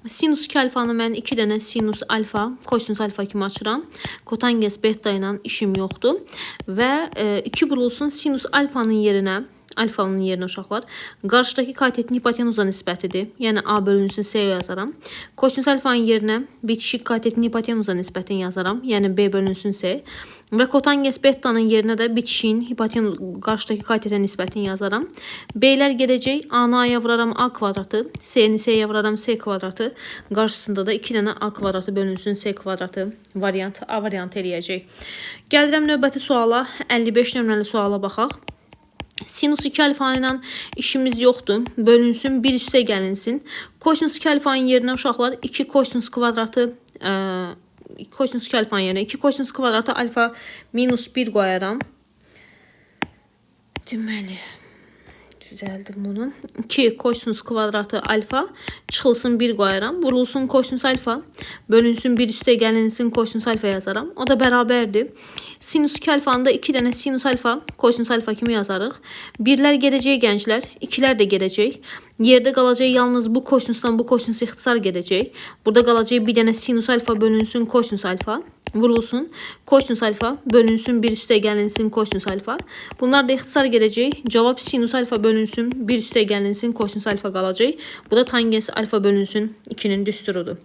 Sinus 2 alfanı mən 2 dənə sinus alfa, kosinus alfa kimi açıram. Kotangens beta ilə işim yoxdur. Və 2 vurulsun sinus alfanın yerinə, alfanın yerinə uşaqlar, qarşıdakı katetin hipotenuza nisbətidir. Yəni A bölünsün C yazaram. Kosinus alfanın yerinə bitişik katetin hipotenuza nisbətini yazaram. Yəni B bölünsün C. Və kotangens betanın yerinə də bitişiyin qarşıdakı katetə nisbətini yazaram. B'lər gedəcək. A-nı A-ya vuraram A kvadratı. C-ni C-yə vuraram C kvadratı. Qarşısında da 2 dənə A kvadratı bölünsün C kvadratı variant A variantı eləyəcək. Gəlirəm növbəti suala. 55 nömrəli suala baxaq. Sinus 2 alfa ilə işimiz yoxdur. Bölünsün 1 üstə gəlinsin. Kosinus 2 alfanın yerinə uşaqlar 2 kosinus kvadratı kosinus 2 alfanın yerinə 2 kosinus kvadratı alfa minus 1 qoyaram. Deməli, düzəldim bunu. 2 kosinus kvadratı alfa çıxılsın 1 qoyaram. Vurulsun kosinus alfa. Bölünsün 1 üstə gəlinsin kosinus alfa yazaram. O da bərabərdir. Sinus 2 alfanı da 2 dənə sinus alfa, kosinus alfa kimi yazarıq. 1'lər gedəcək gənclər, 2'lər də gedəcək. Yerdə qalacaq yalnız bu kosinusdan bu kosinus ixtisar gedəcək. Burada qalacaq bir dənə sinus alfa bölünsün kosinus alfa. Vurulsun kosinus alfa bölünsün 1 üstə gəlinsin kosinus alfa. Bunlar da ixtisar gedəcək. Cavab sinus alfa bölünsün 1 üstə gəlinsin kosinus alfa qalacaq. Bu da tangens alfa bölünsün 2'nin düsturudur.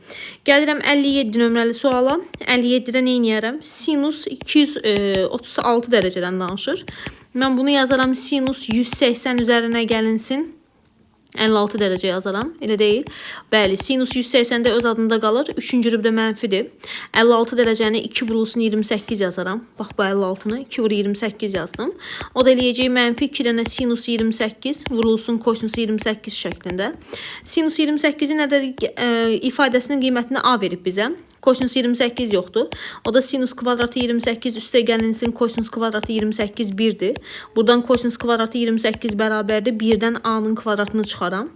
Gəlirəm 57 nömrəli suala. 57'də nə edərəm? Sinus 236 dərəcədən danışır. Mən bunu yazaram. Sinus 180 üzərinə gəlinsin 56 dərəcə yazaram. Elə deyil. Bəli, sinus 180-də öz adında qalır. 3-cü rübdə mənfidir. 56 dərəcəni 2 vurulsun 28 yazaram. Bax, bu 56-nı 2 vur 28 yazdım. O da eləyəcək mənfi 2 dənə sinus 28 vurulsun kosinus 28 şəklində. Sinus 28-in ifadəsinin qiymətini A verib bizə. Kosinus 28 yoxdur. O da sinus kvadratı 28 üstə gəlinsin kosinus kvadratı 28 1'dir. Buradan kosinus kvadratı 28 bərabərdir. 1'dən A-nın kvadratını çıxaram.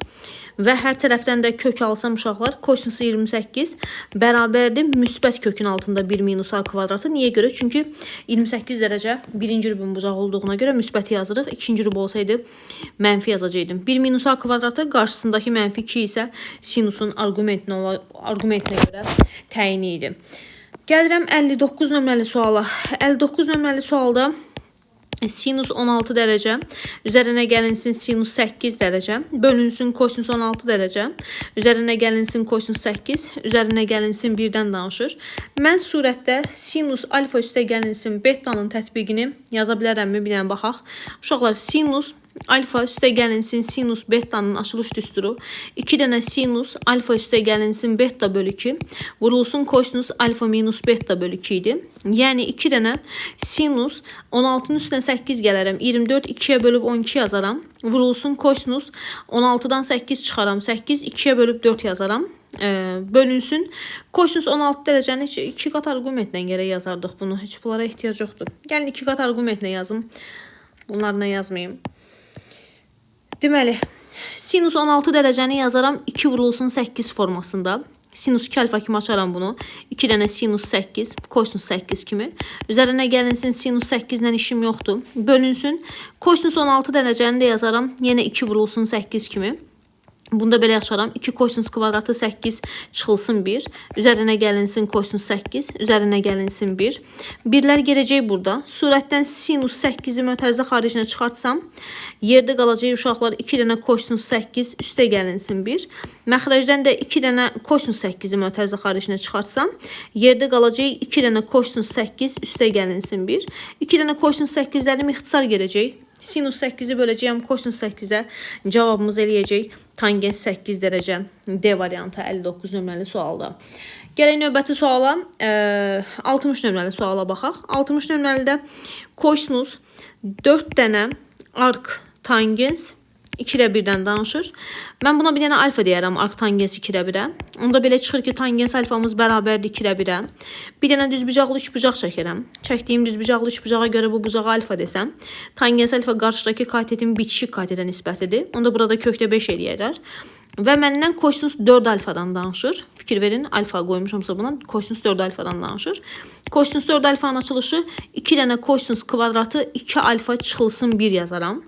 Və hər tərəfdən də kök alsam uşaqlar, kosinus 28 bərabərdir müsbət kökün altında 1 minus A kvadratı. Niyə görə? Çünki 28 dərəcə 1-ci rübün bucağı olduğuna görə müsbəti yazırıq. 2-ci rüb olsaydı mənfi yazacaqdım. 1 minus A kvadratı qarşısındakı mənfi 2 isə sinusun argumentinə görə təyini idi. Gəlirəm 59 nömrəli suala. 59 nömrəli sualda sinus 16 dərəcə, üzərinə gəlinsin sinus 8 dərəcə, bölünsün kosinus 16 dərəcə, üzərinə gəlinsin kosinus 8, üzərinə gəlinsin 1'dən danışır. Mən surətdə sinus alfa üstə gəlinsin betanın tətbiqini yaza bilərəmmi? Bir dənə baxaq. Uşaqlar, sinus alfa üstə gəlinsin sinus betanın açılış düsturu. 2 dənə sinus alfa üstə gəlinsin beta bölü 2. Vurulsun kosinus alfa minus beta bölü 2 idi. Yəni 2 dənə sinus 16'nın üstünə 8 gələrəm. 24 2'yə bölüb 12 yazaram. Vurulsun kosinus 16'dan 8 çıxaram. 8 2'yə bölüb 4 yazaram. Bölünsün. Kosinus 16 dərəcəni 2 qat argumentlə gərək yazardıq bunu. Heç bunlara ehtiyac yoxdur. Gəlin 2 qat argumentlə yazım. Bunlarla yazmayayım. Deməli, sinus 16 dərəcəni yazaram 2 vurulsun 8 formasında. Sinus 2 alfa kimi açaram bunu. 2 dənə sinus 8, kosinus 8 kimi. Üzərinə gəlinsin sinus 8 ilə işim yoxdur. Bölünsün. Kosinus 16 dərəcəni də yazaram. Yenə 2 vurulsun 8 kimi. Bunda belə yaşaram. 2 kosinus kvadratı 8 çıxılsın 1. Üzərinə gəlinsin kosinus 8. Üzərinə gəlinsin 1. 1'lər gedəcək burada. Surətdən sinus 8'i mötərizə xaricinə çıxartsam, yerdə qalacaq uşaqlar 2 dənə kosinus 8 üstə gəlinsin 1. Məxrəcdən də 2 dənə kosinus 8'i mötərizə xaricinə çıxartsam, yerdə qalacaq 2 dənə kosinus 8 üstə gəlinsin 1. 2 dənə kosinus 8'lərim ixtisar gedəcək. Sinus 8'i böləcəyəm kosinus 8'ə. Cavabımız eləyəcək tangens 8 dərəcə. D variantı 59 nömrəli sualda. Gələk növbəti suala, 60 nömrəli suala baxaq. 60 nömrəlidə kosinus 4 dənə arc tangens 2/1-dən danışır. Mən buna bir dənə alfa deyərəm, arc tangens 2/1-ə. Onda belə çıxır ki, tangens alfamız bərabərdir 2/1-ə. Bir dənə düzbucaqlı üçbucaq çəkirəm. Çəkdiyim düzbucaqlı üçbucağa görə bu bucağa alfa desəm, tangens alfa qarşıdakı katetin bitişik katetə nisbətidir. Onda burada kökdə 5 eləyərlər. Və məndən kosinus 4 alfadan danışır. Fikir verin, alfa qoymuşamsa buna, kosinus 4 alfadan danışır. Kosinus 4 alfanın açılışı 2 dənə kosinus kvadratı 2 alfa çıxılsın 1 yazaram.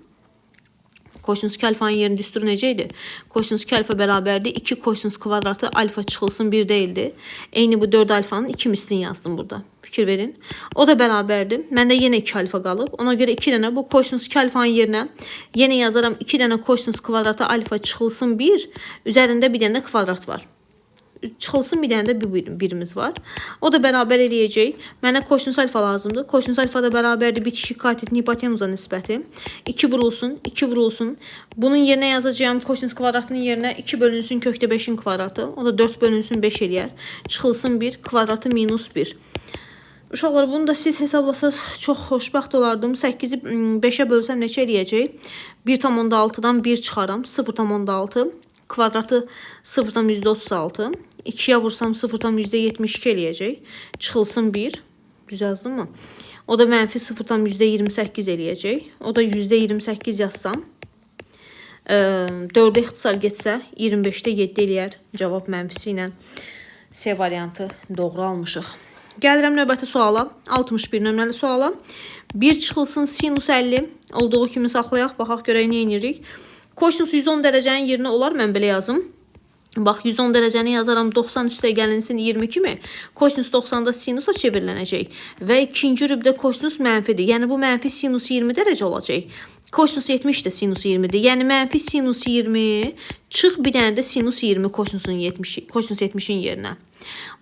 Kosinus 2 alfanın yerini düsturu necə idi? Kosinus 2 alfa bərabərdir. 2 kosinus kvadratı alfa çıxılsın 1 deyildi. Eyni bu 4 alfanın 2 mislini yazdım burada. Fikir verin. O da bərabərdir. Məndə yenə 2 alfa qalıb. Ona görə 2 dənə bu kosinus 2 alfanın yerinə yenə yazaram 2 dənə kosinus kvadratı alfa çıxılsın 1. Üzərində bir dənə də kvadrat var. Çıxılsın bir dənə də birimiz var. O da bərabər eləyəcək. Mənə kosinus alfa lazımdır. Kosinus alfa da bərabərdir bitişik katetin hipotenuza nisbəti. 2 vurulsun, 2 vurulsun. Bunun yerinə yazacağım kosinus kvadratının yerinə 2 bölünsün kökdə 5-in kvadratı. O da 4 bölünsün 5 eləyər. Çıxılsın 1, kvadratı minus 1. Uşaqlar, bunu da siz hesablasaz çox xoşbəxt olardım. 8-i 5-ə bölsəm neçə eləyəcək? 1,6-dan 1 çıxaram. 0,6. Kvadratı 0,36. 2'ye vursam 0,72 eləyəcək. Çıxılsın 1. Düz yazdım mı? O da mənfi 0,28 eləyəcək. O da %28 yazsam. 4'e ixtisar getsə 25'də 7 eləyər. Cavab mənfisi ilə C variantı doğru almışıq. Gəlirəm növbəti suala. 61 nömrəli suala. 1 çıxılsın sinus 50 olduğu kimi saxlayaq. Baxaq görək nə edirik. Kosinus 110 dərəcənin yerinə olar, mən belə yazım. Bax, 110 dərəcəni yazaram, 90 üstə gəlinsin 20 kimi. Kosinus 90-da sinusa çevrilənəcək. Və ikinci rübdə kosinus mənfidir. Yəni, bu mənfi sinus 20 dərəcə olacaq. Kosinus 70 də sinus 20'dir. Yəni, mənfi sinus 20 çıx bir dənə də sinus 20 kosinus 70'in yerinə.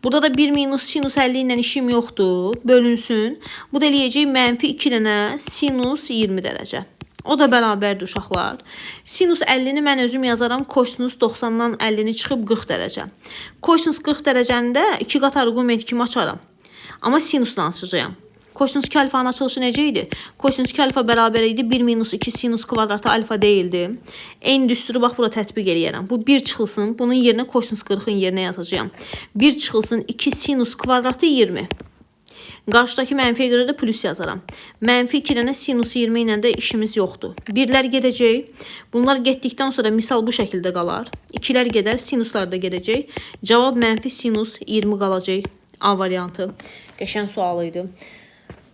Burada da 1 minus sinus 50 ilə işim yoxdur. Bölünsün. Bu da eləyəcək mənfi 2 dənə sinus 20 dərəcə. O da bərabərdir uşaqlar. Sinus 50'ni mən özüm yazaram. Kosinus 90'dan 50'ni çıxıb 40 dərəcə. Kosinus 40 dərəcəni də 2 qat arqument kimi açaram. Amma sinusdan açacağım. Kosinus 2 alfanın açılışı necə idi? Kosinus 2 alfa bərabər idi. 1 minus 2 sinus kvadratı alfa deyildi. Eyni düsturu bax burada tətbiq eləyərəm. Bu 1 çıxılsın. Bunun yerinə kosinus 40'ın yerinə yazacağım. 1 çıxılsın 2 sinus kvadratı 20. Qarşıdakı mənfiyə görə də plus yazaram. Mənfi 2 dənə sinus 20 ilə də işimiz yoxdur. Birlər gedəcək. Bunlar getdikdən sonra misal bu şəkildə qalar. 2'lər gedər, sinuslar da gedəcək. Cavab mənfi sinus 20 qalacaq. A variantı. Qəşəng sual idi.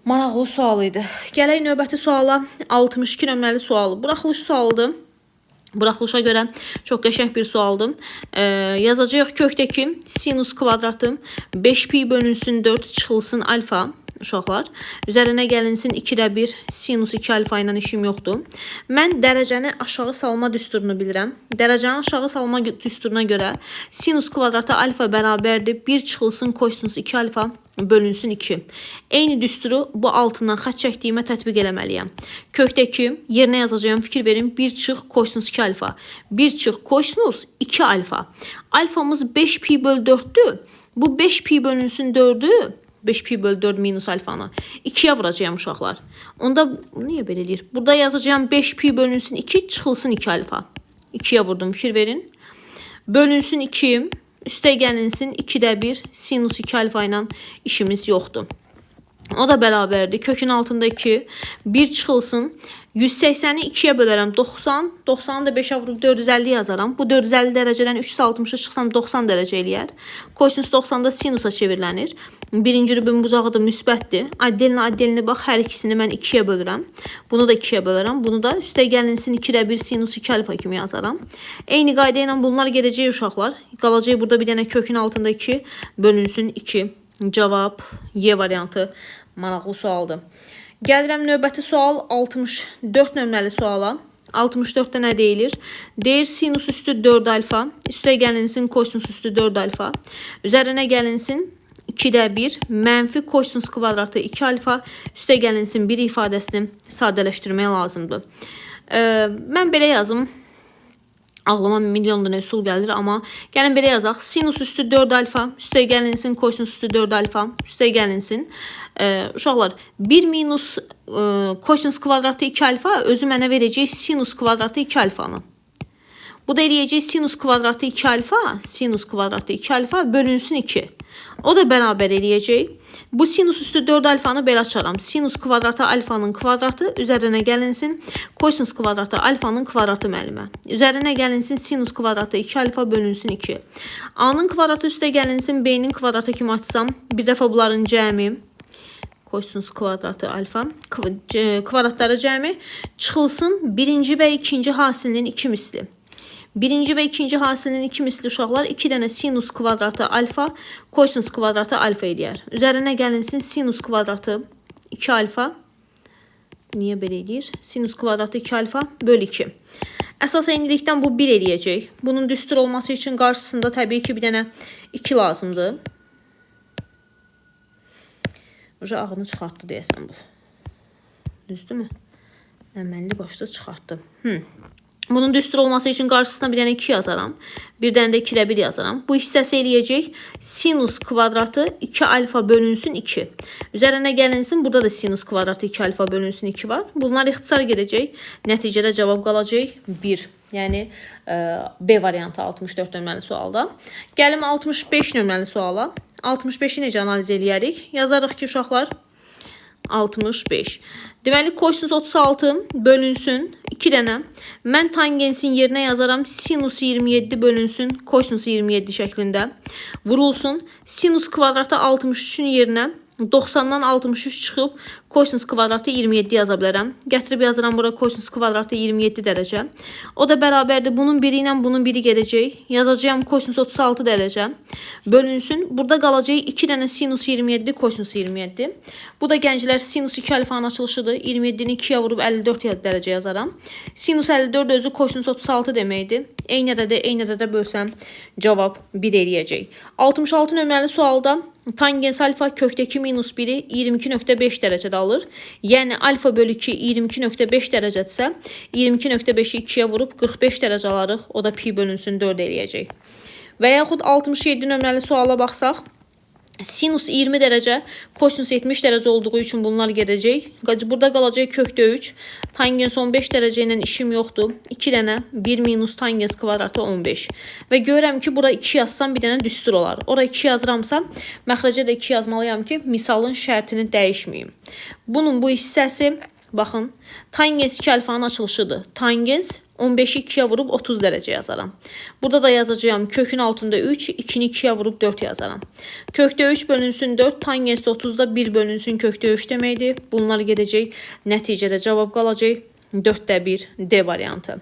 Maraqlı sual idi. Gələk növbəti suala. 62 nömrəli sualı. Buraxılış sualıdır. Buraxılışa görə çox qəşəng bir sualdır. Yazacağıq kökdəki sinus kvadratı 5 pi bölünsün 4 çıxılsın alfa. Uşaqlar, üzərinə gəlinsin 2'də 1 sinus 2 alfa ilə işim yoxdur. Mən dərəcəni aşağı salma düsturunu bilirəm. Dərəcəni aşağı salma düsturuna görə sinus kvadratı alfa bərabərdir 1 çıxılsın kosinus 2 alfa bölünsün 2. Eyni düsturu bu altından xətt çəkdiyimə tətbiq eləməliyəm. Kökdəki yerinə yazacağım, fikir verin. 1 çıx kosinus 2 alfa. 1 çıx kosinus 2 alfa. Alfamız 5 pi böl 4'dür. Bu 5 pi bölünsün 4'ü 5 pi böl 4 minus alfanı 2'ye vuracağım uşaqlar. Onda niyə belə eləyir? Burada yazacağım 5 pi bölünsün 2 çıxılsın 2 alfa. 2'ye vurdum, fikir verin. Bölünsün 2. Üstə gəlinsin 2'də 1 sinus 2 alfa ilə işimiz yoxdur. O da bərabərdir. Kökün altında 2. 1 çıxılsın. 180'i 2'ye bölərəm 90. 90'ı da 5'e vurup 450 yazaram. Bu 450 dərəcədən 360'a çıxsam 90 dərəcə eləyər. Kosinus 90'da sinusa çevirilənir. Birinci rübün bucağı da müsbətdir. Addelinə addelini bax, hər ikisini mən 2'ye bölürəm. Bunu da 2'ye bölərəm. Bunu da üstə gəlinsin 2'də 1 sinus 2 alfa kimi yazaram. Eyni qayda ilə bunlar gedəcək uşaqlar. Qalacaq burada bir dənə kökün altında 2 bölünsün 2. Cavab Y variantı. Maraqlı sualdır. Gəlirəm növbəti sual 64 nömrəli suala. 64'də nə deyilir? Deyir sinus üstü 4 alfa. Üstə gəlinsin kosinus üstü 4 alfa. Üzərinə gəlinsin 2'də 1 mənfi kosinus kvadratı 2 alfa. Üstə gəlinsin 1 ifadəsini sadələşdirmək lazımdır. Mən belə yazım. Ağlıma milyon dənə üsul gəlir, amma gəlin belə yazaq. Sinus üstü 4 alfa, üstə gəlinsin kosinus üstü 4 alfa, üstə gəlinsin. Uşaqlar, 1 minus kosinus kvadratı 2 alfa özü mənə verəcək sinus kvadratı 2 alfanı. Bu da eləyəcək sinus kvadratı 2 alfa, sinus kvadratı 2 alfa bölünsün 2. O da bərabər eləyəcək. Bu sinus üstü 4 alfanı belə açaram. Sinus kvadratı alfanın kvadratı üzərinə gəlinsin. Kosinus kvadratı alfanın kvadratı müəllimə. Üzərinə gəlinsin sinus kvadratı 2 alfa bölünsün 2. A-nın kvadratı üstə gəlinsin B-nin kvadratı kimi açsam. Bir dəfə bunların cəmi. Kosinus kvadratı alfa. Kvadratları cəmi çıxılsın birinci və ikinci hasilinin 2 misli. Birinci və ikinci hasilinin 2 misli uşaqlar 2 dənə sinus kvadratı alfa, kosinus kvadratı alfa eləyər. Üzərinə gəlinsin sinus kvadratı 2 alfa. Niyə belə eləyir? Sinus kvadratı 2 alfa bölü 2. Əsas eynilikdən bu 1 eləyəcək. Bunun düstur olması üçün qarşısında təbii ki bir dənə 2 lazımdır. Uca ağını çıxartdı deyəsən bu. Düzdürmü? Əməlli başda çıxartdı. Bunun düstur olması için qarşısına bir dənə 2 yazaram. Bir dənə də 2 ilə 1 yazaram. Bu hissəsi eləyəcək sinus kvadratı 2 alfa bölünsün 2. Üzərinə gəlinsin. Burada da sinus kvadratı 2 alfa bölünsün 2 var. Bunlar ixtisar gedəcək. Nəticədə cavab qalacaq 1. Yəni B variantı 64 nömrəli sualda. Gəlim 65 nömrəli suala. 65-i necə analiz eləyərik? Yazarıq ki uşaqlar 65. Deməli kosinus 36 bölünsün 2 dənə. Mən tangensin yerinə yazaram sinus 27 bölünsün kosinus 27 şəklində. Vurulsun. Sinus kvadratı 63-ün yerinə 90-dan 63 çıxıb kosinus kvadratı 27 yaza bilərəm. Gətirib yazıram bura kosinus kvadratı 27 dərəcə. O da bərabərdir. Bunun biri ilə bunun biri gedəcək. Yazacağım kosinus 36 dərəcə. Bölünsün. Burada qalacaq 2 dənə sinus 27, kosinus 27. Bu da gənclər sinus 2 alfanın açılışıdır. 27-ni 2-yə vurub 54 dərəcə yazaram. Sinus 54 özü kosinus 36 deməkdir. Eyni ədədə bölsəm cavab 1 eləyəcək. 66 nömrəli sualda tangens alfa kökdəki minus 1-i 22.5 dərəcədə alır. Yəni alfa bölü 2 22.5 dərəcədirsə 22.5-i 2-yə vurub 45 dərəcə alarıq. O da pi bölünsün 4 eləyəcək. Və yaxud 67 nömrəli suala baxsaq. Sinus 20 dərəcə, kosinus 70 dərəcə olduğu üçün bunlar gedəcək. Burada qalacaq kökdə 3. Tangens 15 dərəcə ilə işim yoxdur. 2 dənə 1 minus tangens kvadratı 15. Və görürəm ki, bura 2 yazsam bir dənə düstur olar. Ora 2 yazıramsa, məxrəcə də 2 yazmalıyam ki, misalın şərtini dəyişməyim. Bunun bu hissəsi, baxın, tangens 2 alfanın açılışıdır. Tangens 15'i 2'ye vurup 30 derece yazaram. Burada da yazacağım kökün altında 3, 2'ni 2'ye vurup 4 yazaram. Kökdə 3 bölünsün 4, tangens 30'da 1 bölünsün kökdə 3 deməkdir. Bunlar gedəcək, nəticədə cavab qalacaq 4də 1 D variantı.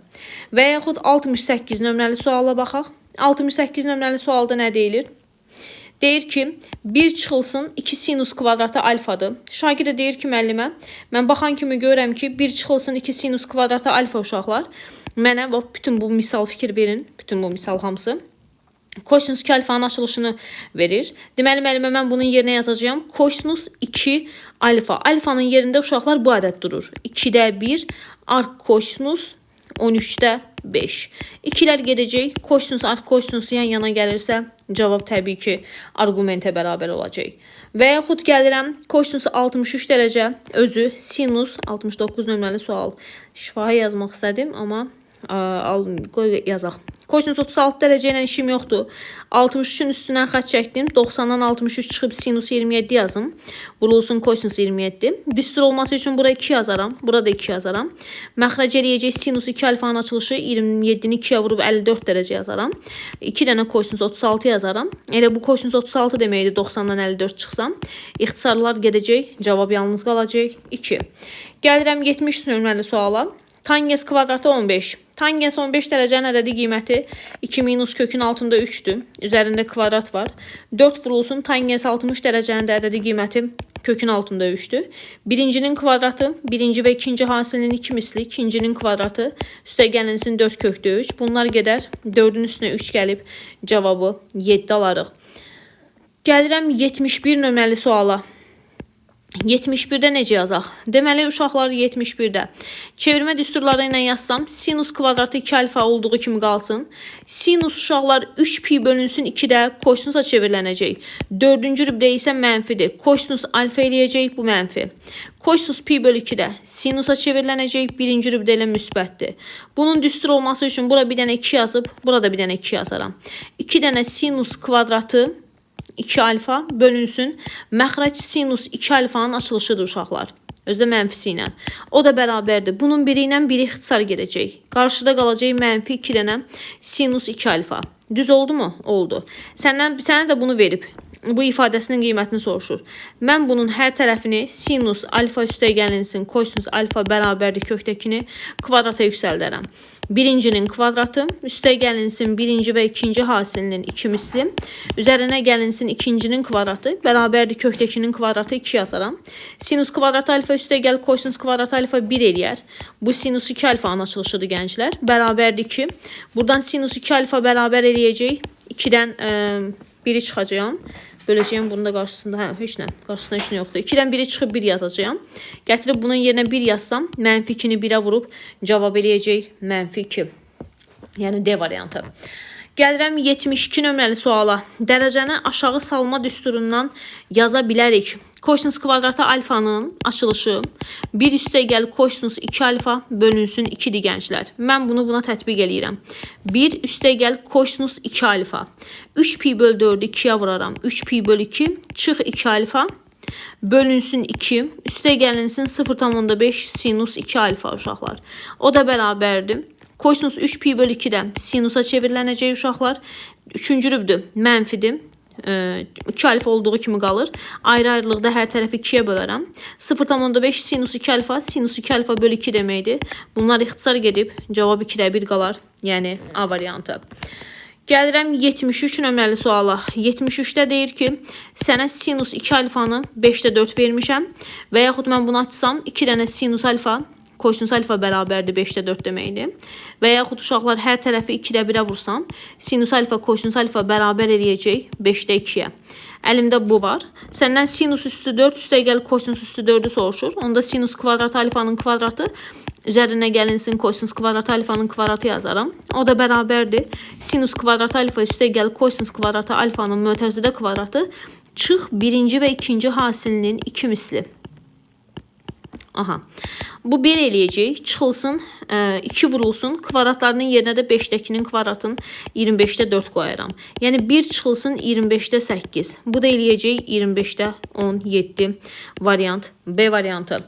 Və yaxud 68 nömrəli suala baxaq. 68 nömrəli sualda nə deyilir? Deyir ki, 1 çıxılsın 2 sinus kvadratı alfadır. Şagird də deyir ki, müəllimə, mən baxan kimi görürəm ki, 1 çıxılsın 2 sinus kvadratı alfa uşaqlar. Mənə bütün bu misal fikir verin. Bütün bu misal hamısı. Kosinus 2 alfanın açılışını verir. Deməli, müəllimə, mən bunun yerinə yazacağım. Kosinus 2 alfa. Alfanın yerində uşaqlar bu ədəd durur. 2də 1 arq kosinus 13də 5. 2'lər gedəcək. Kosinus arq kosinus yan yana gəlirsə, cavab təbii ki, argumentə bərabər olacaq. Və yaxud gəlirəm, kosinus 63 dərəcə özü sinus 69 nömrəli sual. Şifahi yazmaq istədim, amma qoy yazaq. Kosinus 36 dərəcə ilə işim yoxdur. 63'ün üstündən xətt çəkdim. 90'dan 63 çıxıb sinus 27 yazım. Vurulsun kosinus 27. Düstur olması üçün bura 2 yazaram. Burada 2 yazaram. Məxrəc eləyəcək sinus 2 alfanın açılışı 27'ni 2'yə vurub 54 dərəcə yazaram. 2 dənə kosinus 36 yazaram. Elə bu kosinus 36 deməkdir 90'dan 54 çıxsam. İxtisarlar gedəcək. Cavab yalnız qalacaq 2. Gəlirəm 70 nömrəli suala. Tangens kvadratı 15. Tangens 15 dərəcənin ədədi qiyməti 2 minus kökün altında 3'dür. Üzərində kvadrat var. 4 vurulsun. Tangens 60 dərəcənin də ədədi qiyməti kökün altında 3'dür. Birincinin kvadratı, birinci və ikinci hasilinin 2 misli, ikincinin kvadratı, üstə gəlinsin 4 kökdə 3. Bunlar gedər. 4'ün üstünə 3 gəlib cavabı 7 alarıq. Gəlirəm 71 nömrəli suala. 71-də necə yazaq? Deməli, uşaqlar 71-də çevirmə düsturları ilə yazsam, sinus kvadratı 2 alfa olduğu kimi qalsın. Sinus uşaqlar 3 pi bölünsün 2-də koşinusa çevirilənəcək. 4-cü rübdə isə mənfidir. Koşinus alfa eləyəcək, bu mənfi. Koşinus pi bölü 2-də sinusa çevirilənəcək, 1-ci rübdə ilə müsbətdir. Bunun düstur olması üçün bura bir dənə 2 yazıb, burada bir dənə 2 yazaram. 2 dənə sinus kvadratı 2 alfa bölünsün. Məxrəc sinus 2 alfanın açılışıdır uşaqlar. Özdə mənfisi ilə. O da bərabərdir. Bunun biri ilə biri ixtisar gedəcək. Qarşıda qalacaq mənfi 2 dənə sinus 2 alfa. Düz oldu mu? Oldu. Sənə də bunu verib. Bu ifadəsinin qiymətini soruşur. Mən bunun hər tərəfini sinus alfa üstə gəlinsin, kosinus alfa bərabərdir kökdəkini kvadrata yüksəldərəm. Birincinin kvadratı üstə gəlinsin birinci və ikinci hasilinin 2 misli. Üzərinə gəlinsin ikincinin kvadratı bərabərdir kökdəkinin kvadratı 2 yazaram. Sinus kvadratı alfa üstə gəl kosinus kvadratı alfa 1 eləyər. Bu sinus 2 alfanın açılışıdır gənclər. Bərabərdir 2. Buradan sinus 2 alfa bərabər eləyəcək. 2-dən 1'i çıxacağım. Böləcəyim bunun da qarşısında, heç nə, qarşısında heç nə yoxdur. 2-dən 1'i çıxıb 1 yazacağım. Gətirib bunun yerinə 1 yazsam, mənfi 2-ni 1'ə vurub cavab eləyəcək mənfi 2. Yəni D variantı. Gəlirəm 72 nömrəli suala. Dərəcəni aşağı salma düsturundan yaza bilərik. Kosinus kvadratı alfanın açılışı 1 üstə gəl kosinus 2 alfa bölünsün 2-dir gənclər. Mən bunu buna tətbiq eləyirəm. 1 üstə gəl kosinus 2 alfa. 3 pi böl 4'ü 2'yə vuraram. 3 pi böl 2 çıx 2 alfa bölünsün 2. Üstə gəlinsin 0,5 sinus 2 alfa uşaqlar. O da bərabərdir. Kosinus 3 pi bölü 2'də sinusa çevirilənəcək uşaqlar. 3-cü rübdür, mənfidir. 2 alfa olduğu kimi qalır. Ayrı-ayrılıqda hər tərəfi 2'yə bölərəm. 0,5 sinus 2 alfa, sinus 2 alfa bölü 2 deməkdir. Bunlar ixtisar gedib, cavab 2'də 1 qalar. Yəni A variantı. Gəlirəm 73 nömrəli suala. 73'də deyir ki, sənə sinus 2 alfanı 5'də 4 vermişəm. Və yaxud mən bunu açsam, 2 dənə sinus alfa, kosinus alfa bərabərdir 5'də 4 deməkdir. Və yaxud uşaqlar hər tərəfi 2'də 1'ə vursam, sinus alfa, kosinus alfa bərabər eləyəcək 5'də 2'yə. Əlimdə bu var. Səndən sinus üstü 4 üstə gəl kosinus üstü 4'ü soruşur. Onda sinus kvadratı alfanın kvadratı üzərinə gəlinsin kosinus kvadratı alfanın kvadratı yazaram. O da bərabərdir. Sinus kvadratı alfa üstə gəl kosinus kvadratı alfanın mötərizədə kvadratı çıx birinci və ikinci hasilinin 2 misli. Aha. Bu 1 eləyəcək. Çıxılsın, 2 vurulsun. Kvadratlarının yerinə də 5'dəkinin kvadratın 25'də 4 qoyaram. Yəni 1 çıxılsın 25'də 8. Bu da eləyəcək 25'də 17 variant. B variantı.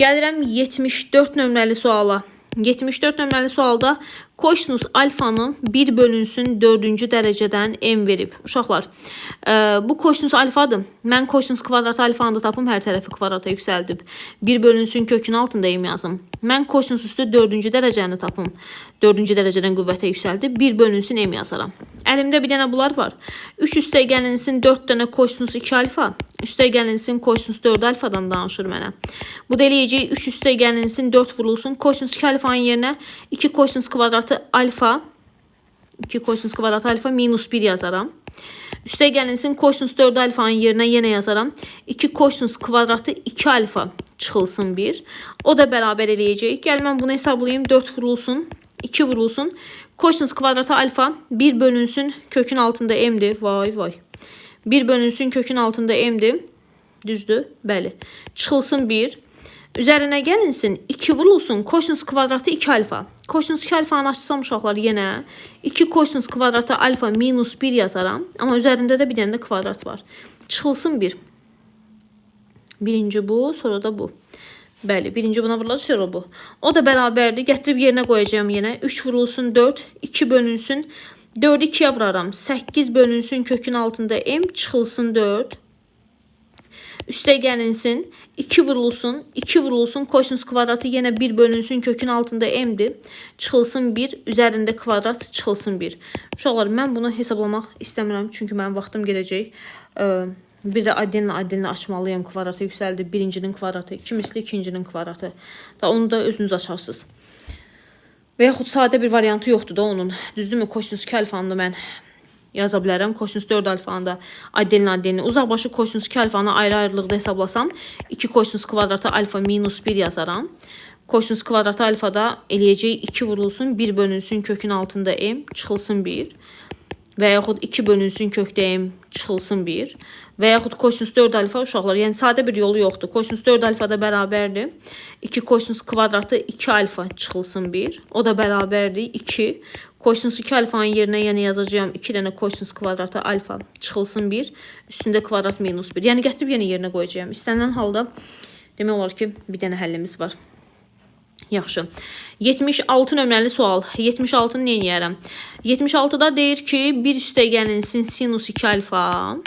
Gəlirəm 74 nömrəli suala. 74 nömrəli sualda kosinus alfanı 1 bölünsün 4-cü dərəcədən m verib. Uşaqlar, bu kosinus alfadır. Mən kosinus kvadratı alfanı da tapım, hər tərəfi kvadrata yüksəldib. 1 bölünsün kökün altında m yazım. Mən kosinus üstü 4-cü dərəcəni tapım. 4-cü dərəcədən qüvvətə yüksəldib. 1 bölünsün m yazaram. Əlimdə bir dənə bunlar var. 3 üstə gəlinsin 4 dənə kosinus 2 alfa. Üstə gəlinsin kosinus 4 alfadan danışır mənə. Bu da eləyəcək 3 üstə gəlinsin 4 vurulsun. Kosinus 2 alfanın yerinə 2 kosinus kvadratı alfa, 2 kosinus kvadratı alfa minus 1 yazaram. Üstə gəlinsin kosinus 4 alfanın yerinə yenə yazaram. 2 kosinus kvadratı 2 alfa çıxılsın 1. O da bərabər eləyəcək. Gəl mən bunu hesablayayım. 4 vurulsun, 2 vurulsun. Kosinus kvadratı alfa 1 bölünsün kökün altında m'dir. Vay vay. 1 bölünsün kökün altında m'dir. Düzdür? Bəli. Çıxılsın 1. Üzərinə gəlinsin 2 vurulsun kosinus kvadratı 2 alfa. Kosinus 2 alfanı açsam uşaqlar yenə 2 kosinus kvadratı alfa minus 1 yazaram. Amma üzərində də bir dənə də kvadrat var. Çıxılsın 1. Birinci bu, sonra da bu. Bəli, birinci buna vurulacaq, sonra bu. O da bərabərdir. Gətirib yerinə qoyacağım yenə. 3 vurulsun 4, 2 bölünsün. 4'ü 2'yə vuraram. 8 bölünsün kökün altında m, çıxılsın 4. Üstə gəlinsin, 2 vurulsun, 2 vurulsun, kosinus kvadratı yenə 1 bölünsün kökün altında m'dir. Çıxılsın 1, üzərində kvadrat, çıxılsın 1. Uşaqlar, mən bunu hesablamaq istəmirəm, çünki mənim vaxtım gedəcək. Bir də addenlə açmalıyım, kvadratı yüksəldi, birincinin kvadratı, 2 misli ikincinin kvadratı. Da onu da özünüz açarsınız. Və yaxud sadə bir variantı yoxdur da onun. Düzdürmü? Kosinus 2 alfanı mən yaza bilərəm. Kosinus 4 alfanı da adelini. Uzaqbaşı kosinus 2 alfanı ayrı-ayrılıqda hesablasam 2 kosinus kvadratı alfa minus 1 yazaram. Kosinus kvadratı alfada eləyəcək 2 vurulsun 1 bölünsün kökün altında m çıxılsın 1 və yaxud 2 bölünsün kökdə m çıxılsın 1 və yaxud kosinus 4 alfa uşaqlar. Yəni sadə bir yolu yoxdur. Kosinus 4 alfada bərabərdir 2 kosinus kvadratı 2 alfa çıxılsın 1. O da bərabərdir 2. Kosinus 2 alfanın yerinə yəni yazacağım 2 dənə kosinus kvadratı alfa çıxılsın 1. Üstündə kvadrat minus 1. Yəni gətirib yenə yerinə qoyacağım. İstənilən halda demək olar ki bir dənə həllimiz var. Yaxşı. 76 nömrəli sual. 76-nı nə edərəm? 76-da deyir ki, bir üstəgəlinsin sinus 2 alfa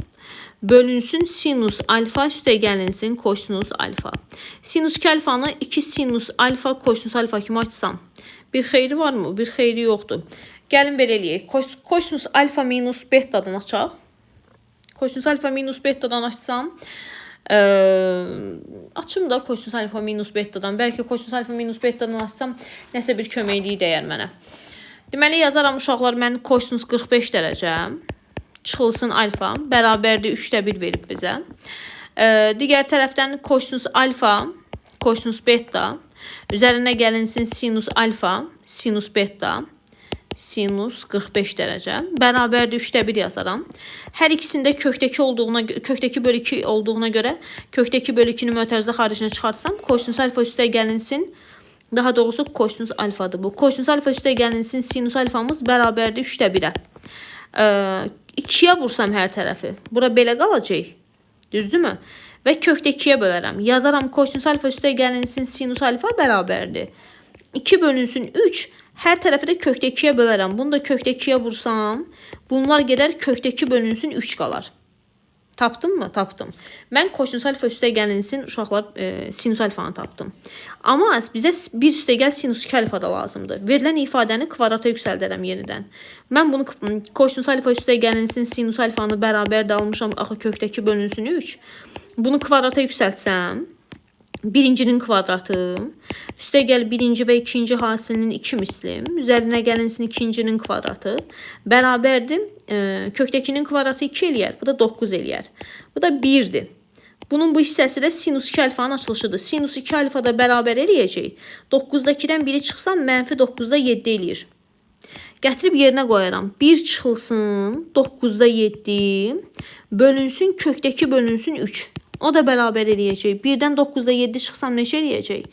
bölünsün sinus alfa üstəgəlinsin kosinus alfa. Sinus 2 alfanı 2 sinus alfa kosinus alfa kimi açsam bir xeyri varmı? Bir xeyri yoxdur. Gəlin belə eləyək. Kosinus alfa minus betadan açaq. Kosinus alfa minus betadan açsam açım da kosinus alfa minus betadan. Bəlkə kosinus alfa minus betadan açsam nəsə bir köməkliyi dəyər mənə. Deməli yazaram uşaqlar, mən kosinus 45 dərəcə çıxılsın alfa bərabərdir 3də 1 verib bizə. Digər tərəfdən kosinus alfa kosinus beta üzərinə gəlinsin sinus alfa sinus beta sinus 45 dərəcə bərabərdir 3də 1 yazaram. Hər ikisində kökdəki bölü 2 olduğuna görə kökdəki bölü 2-ni mötərizə xaricinə çıxartsam kosinus alfa üstə gəlinsin, daha doğrusu kosinus alfadır bu. Kosinus alfa üstə gəlinsin sinus alfamız bərabərdir 3də 1-ə. 2-yə vursam hər tərəfi. Bura belə qalacaq. Düzdürmü? Və kökdə 2-yə bölərəm. Yazaram kosinus alfa üstə gəlinsin sinus alfa bərabərdir 2 bölünsün 3. Hər tərəfi də kökdə 2-yə bölərəm. Bunu da kökdə 2-yə vursam, bunlar gedər kökdə 2 bölünsün 3 qalar. Tapdım mı? Tapdım. Mən kosinus alfa üstə gəlinsin uşaqlar sinus alfanı tapdım. Amma bizə bir üstə gəl sinus 2 alfa da lazımdır. Verilən ifadəni kvadrata yüksəldərəm yenidən. Mən bunu kosinus alfa üstə gəlinsin sinus alfanı bərabər də almışam axı kökdə 2 bölünsün 3. Bunu kvadrata yüksəltsəm birincinin kvadratı üstə gəl birinci və ikinci hasilinin 2 mislim üzərinə gəlinsin ikincinin kvadratı bərabərdir kökdəkinin kvadratı 2 eləyər. Bu da 9 eləyər. Bu da 1'dir. Bunun bu hissəsi də sinus 2 alfanın açılışıdır. Sinus 2 alfa da bərabər eləyəcək. 9'dakidən biri çıxsam mənfi 9'da 7 eləyir. Gətirib yerinə qoyaram. 1 çıxılsın 9'da 7 bölünsün kökdəki bölünsün 3. O da bərabər eləyəcək. 1-dən 9'da 7 çıxsam neçə eləyəcək?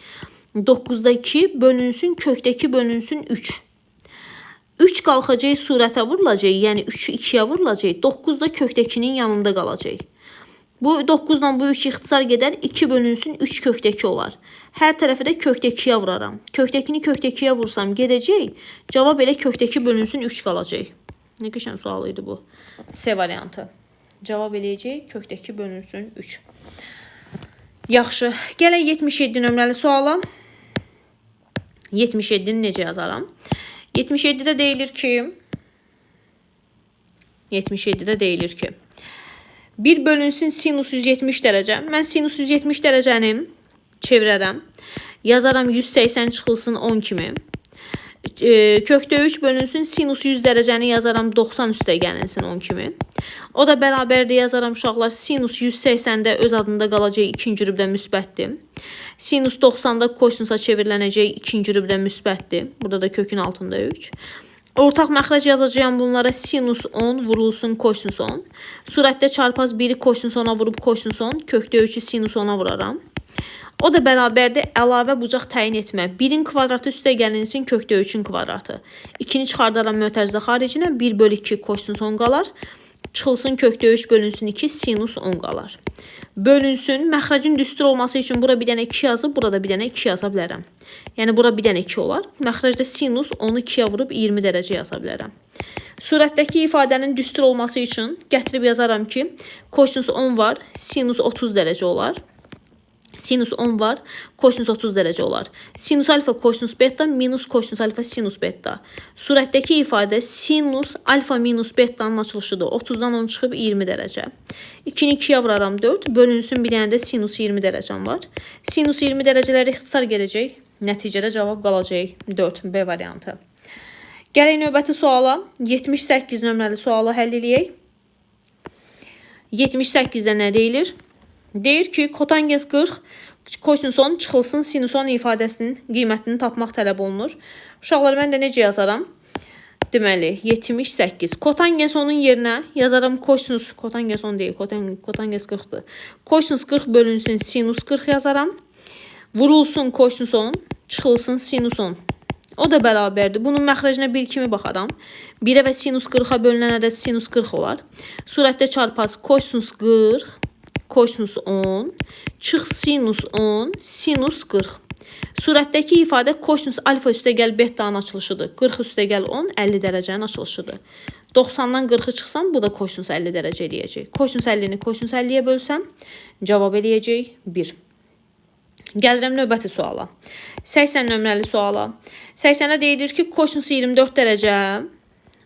9'da 2 bölünsün kökdəki bölünsün 3. 3 qalxacaq surətə vurulacaq. Yəni 3'ü 2'yə vurulacaq. 9 da kökdəkinin yanında qalacaq. Bu 9 ilə bu 3 ixtisar gedər. 2 bölünsün 3 kökdəki olar. Hər tərəfi də kökdəkiyə vuraram. Kökdəkini kökdəkiyə vursam gedəcək. Cavab elə kökdəki bölünsün 3 qalacaq. Nə qəşəng sual idi bu. C variantı. Cavab eləyəcək kökdəki bölünsün 3. Yaxşı. Gələk 77 nömrəli suala. 77-ni necə yazaram? 77-də deyilir ki 1 bölünsün sinus 170 dərəcə. Mən sinus 170 dərəcəni çevirərəm. Yazaram 180 çıxılsın 10 kimi. Kökdə 3 bölünsün sinus 100 dərəcəni yazaram 90 üstə gəlinsin 10 kimi. O da bərabərdir yazaram uşaqlar sinus 180-də öz adında qalacaq ikinci rübdə müsbətdir. Sinus 90-da kosinusa çevirilənəcək ikinci rübdə müsbətdir. Burada da kökün altında 3. Ortaq məxrəc yazacağım bunlara sinus 10 vurulsun kosinus 10. Surətdə çarpaz 1'i kosinus 10'a vurub kosinus 10. Kökdə 3'ü sinus 10'a vuraram. O da bərabərdir əlavə bucaq təyin etmə. 1'in kvadratı üstə gəlinsin kökdə 3'ün kvadratı. 2'ni çıxardaram mötərizə xaricinə 1 bölü 2 kosinus 10 qalar. Çıxılsın kökdə 3 bölünsün 2 sinus 10 qalar. Bölünsün məxrəcin düstur olması üçün bura bir dənə 2 yazıb, burada bir dənə 2 yaza bilərəm. Yəni bura bir dənə 2 olar. Məxrəcdə sinus 10'u 2'yə vurub 20 dərəcə yaza bilərəm. Surətdəki ifadənin düstur olması üçün gətirib yazaram ki kosinus 10 var, sinus 30 dərəcə olar. Sinus 10 var, kosinus 30 dərəcə olar. Sinus alfa kosinus beta minus kosinus alfa sinus beta. Surətdəki ifadə sinus alfa minus beta'nın açılışıdır. 30'dan 10 çıxıb 20 dərəcə. 2'ni 2'yə vuraram 4. Bölünsün bir dənə də sinus 20 dərəcəm var. Sinus 20 dərəcələri ixtisar gələcək. Nəticədə cavab qalacaq 4. B variantı. Gələk növbəti suala. 78 nömrəli sualı həll eləyək. 78-də nə deyilir? Deyir ki, kotangens 40, kosinus 10 çıxılsın sinus 10 ifadəsinin qiymətini tapmaq tələb olunur. Uşaqlar, mən də necə yazaram? Deməli, 78. Kotangens 10-un yerinə yazaram kosinus, kotangens 10 deyil, kotangens 40-dır. Kosinus 40 bölünsün sinus 40 yazaram. Vurulsun kosinus 10, çıxılsın sinus 10. O da bərabərdir. Bunun məxrəcinə 1 kimi baxaram. 1-ə və sinus 40-a bölünən ədəd sinus 40 olar. Surətdə çarpaz kosinus 40, kosinus 10, çıx sinus 10, sinus 40. Surətdəki ifadə kosinus alfa üstəgəl betanın açılışıdır. 40 üstəgəl 10, 50 dərəcənin açılışıdır. 90-dan 40-ı çıxsam, bu da kosinus 50 dərəcə eləyəcək. Kosinus 50-ni kosinus 50-yə bölsəm, cavab eləyəcək 1. Gəlirəm növbəti suala. 80 nömrəli suala. 80-ə deyilir ki, kosinus 24 dərəcə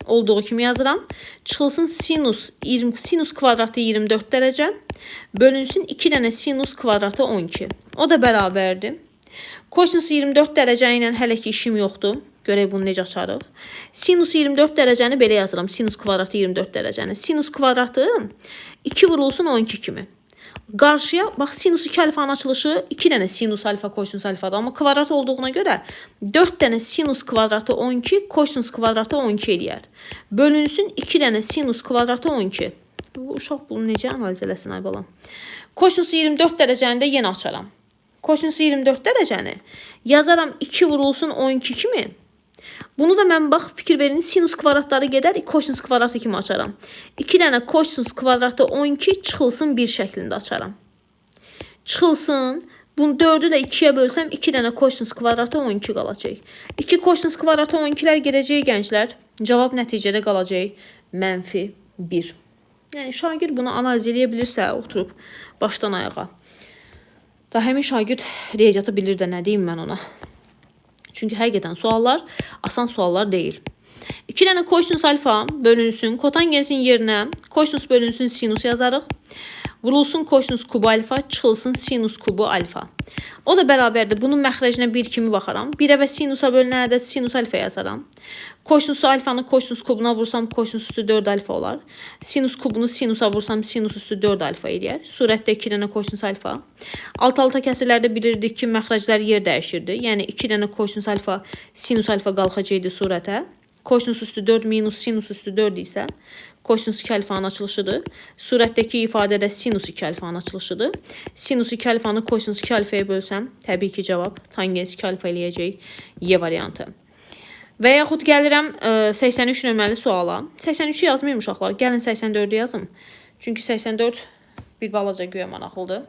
olduğu kimi yazıram. Çıxılsın sinus kvadratı 24 dərəcə. Bölünsün 2 dənə sinus kvadratı 12. O da bərabərdir. Kosinus 24 dərəcə ilə hələ ki işim yoxdur. Görək bunu necə açarıq. Sinus 24 dərəcəni belə yazıram. Sinus kvadratı 24 dərəcəni. Sinus kvadratı 2 vurulsun 12 kimi. Qarşıya, bax, sinus 2 alfanın açılışı 2 dənə sinus alfa, kosinus alfadır. Amma kvadrat olduğuna görə 4 dənə sinus kvadratı 12, kosinus kvadratı 12 eləyər. Bölünsün 2 dənə sinus kvadratı 12. Bu uşaq bunu necə analiz eləsin, ay balam? Kosinus 24 dərəcəni də yenə açaram. Kosinus 24 dərəcəni yazaram 2 vurulsun 12 kimi. Bunu da mən, bax, fikir verin, sinus kvadratları gedər, kosinus kvadratı kimi açaram. 2 dənə kosinus kvadratı 12 çıxılsın 1 şəklində açaram. Çıxılsın, bunu 4-ü də 2-yə bölsəm, 2 dənə kosinus kvadratı 12 qalacaq. 2 kosinus kvadratı 12-lər gedəcək, gənclər. Cavab nəticədə qalacaq -1. Yəni, şagird bunu analiz edə bilirsə, oturub başdan ayağa. Da həmin şagird riyaziyyatı bilir də, nə deyim mən ona. Çünki həqiqətən suallar asan suallar deyil. 2 dənə kosinus alfa bölünsün, kotangensin yerinə kosinus bölünsün sinus yazarıq. Vurulsun kosinus kubu alfa, çıxılsın sinus kubu alfa. O da bərabərdir. Bunun məxrəcinə 1 kimi baxaram. 1-ə və sinusa bölünən ədəd sinus alfa yazaram. Kosinus alfanı kosinus kubuna vursam kosinus üstü 4 alfa olar. Sinus kubunu sinusa vursam sinus üstü 4 alfa eləyər. Surətdə 2 dənə kosinus alfa. Alt-alta kəsirlərdə bilirdik ki, məxrəclər yer dəyişirdi. Yəni 2 dənə kosinus alfa, sinus alfa qalxacaqdı surətə. Kosinus üstü 4 minus sinus üstü 4 isə kosinus 2 alfanın açılışıdır. Surətdəki ifadədə sinus 2 alfanın açılışıdır. Sinus 2 alfanı kosinus 2 alfaya bölsəm, təbii ki, cavab tangens 2 alfa eləyəcək Y variantı. Və yaxud gəlirəm 83 nömrəli suala. 83-ü yazmayayım uşaqlar. Gəlin 84-ü yazım. Çünki 84 bir balaca güya maraqlıdır.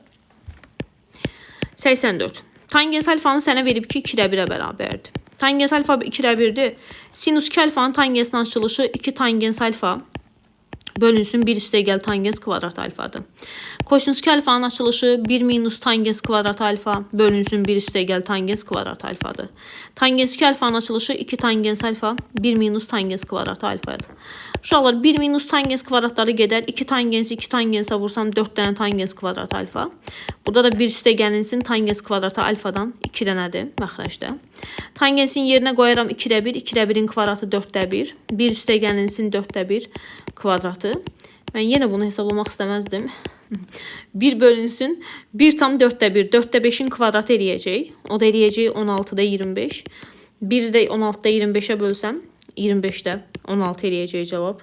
84. Tangens alfanı sənə verib ki, 2-1-ə bərabərdir. Tangens alfa 2-1-dir. Sinus 2 alfanın tangensin açılışı 2 tangens alfa bölünsün 1 üstəgəl tangens kvadrat alfadır. Kosinus 2 alfanın açılışı 1 minus tangens kvadrat alfa bölünsün 1 üstəgəl tangens kvadrat alfadır. Tangens 2 alfanın açılışı 2 tangens alfa 1 minus tangens kvadrat alfadır. Uşaqlar, 1 minus tangens kvadratları gedər. 2 tangensi 2 tangensə vursam 4 dənə tangens kvadrat alfa. Burada da 1 üstə gəlinsin tangens kvadratı alfadan 2 dənədir məxrəcdə. Tangensin yerinə qoyaram 2-1, 2-1-in kvadratı 4-1. 1 üstə gəlinsin 4-1 kvadratı. Mən yenə bunu hesablamaq istəməzdim. 1 bölünsün 1 tam 4-1. 4-5-in kvadratı eləyəcək. O da eləyəcək 16-da 25. 1-i də 16-da 25-ə bölsəm 25-də 16 eləyəcək cavab.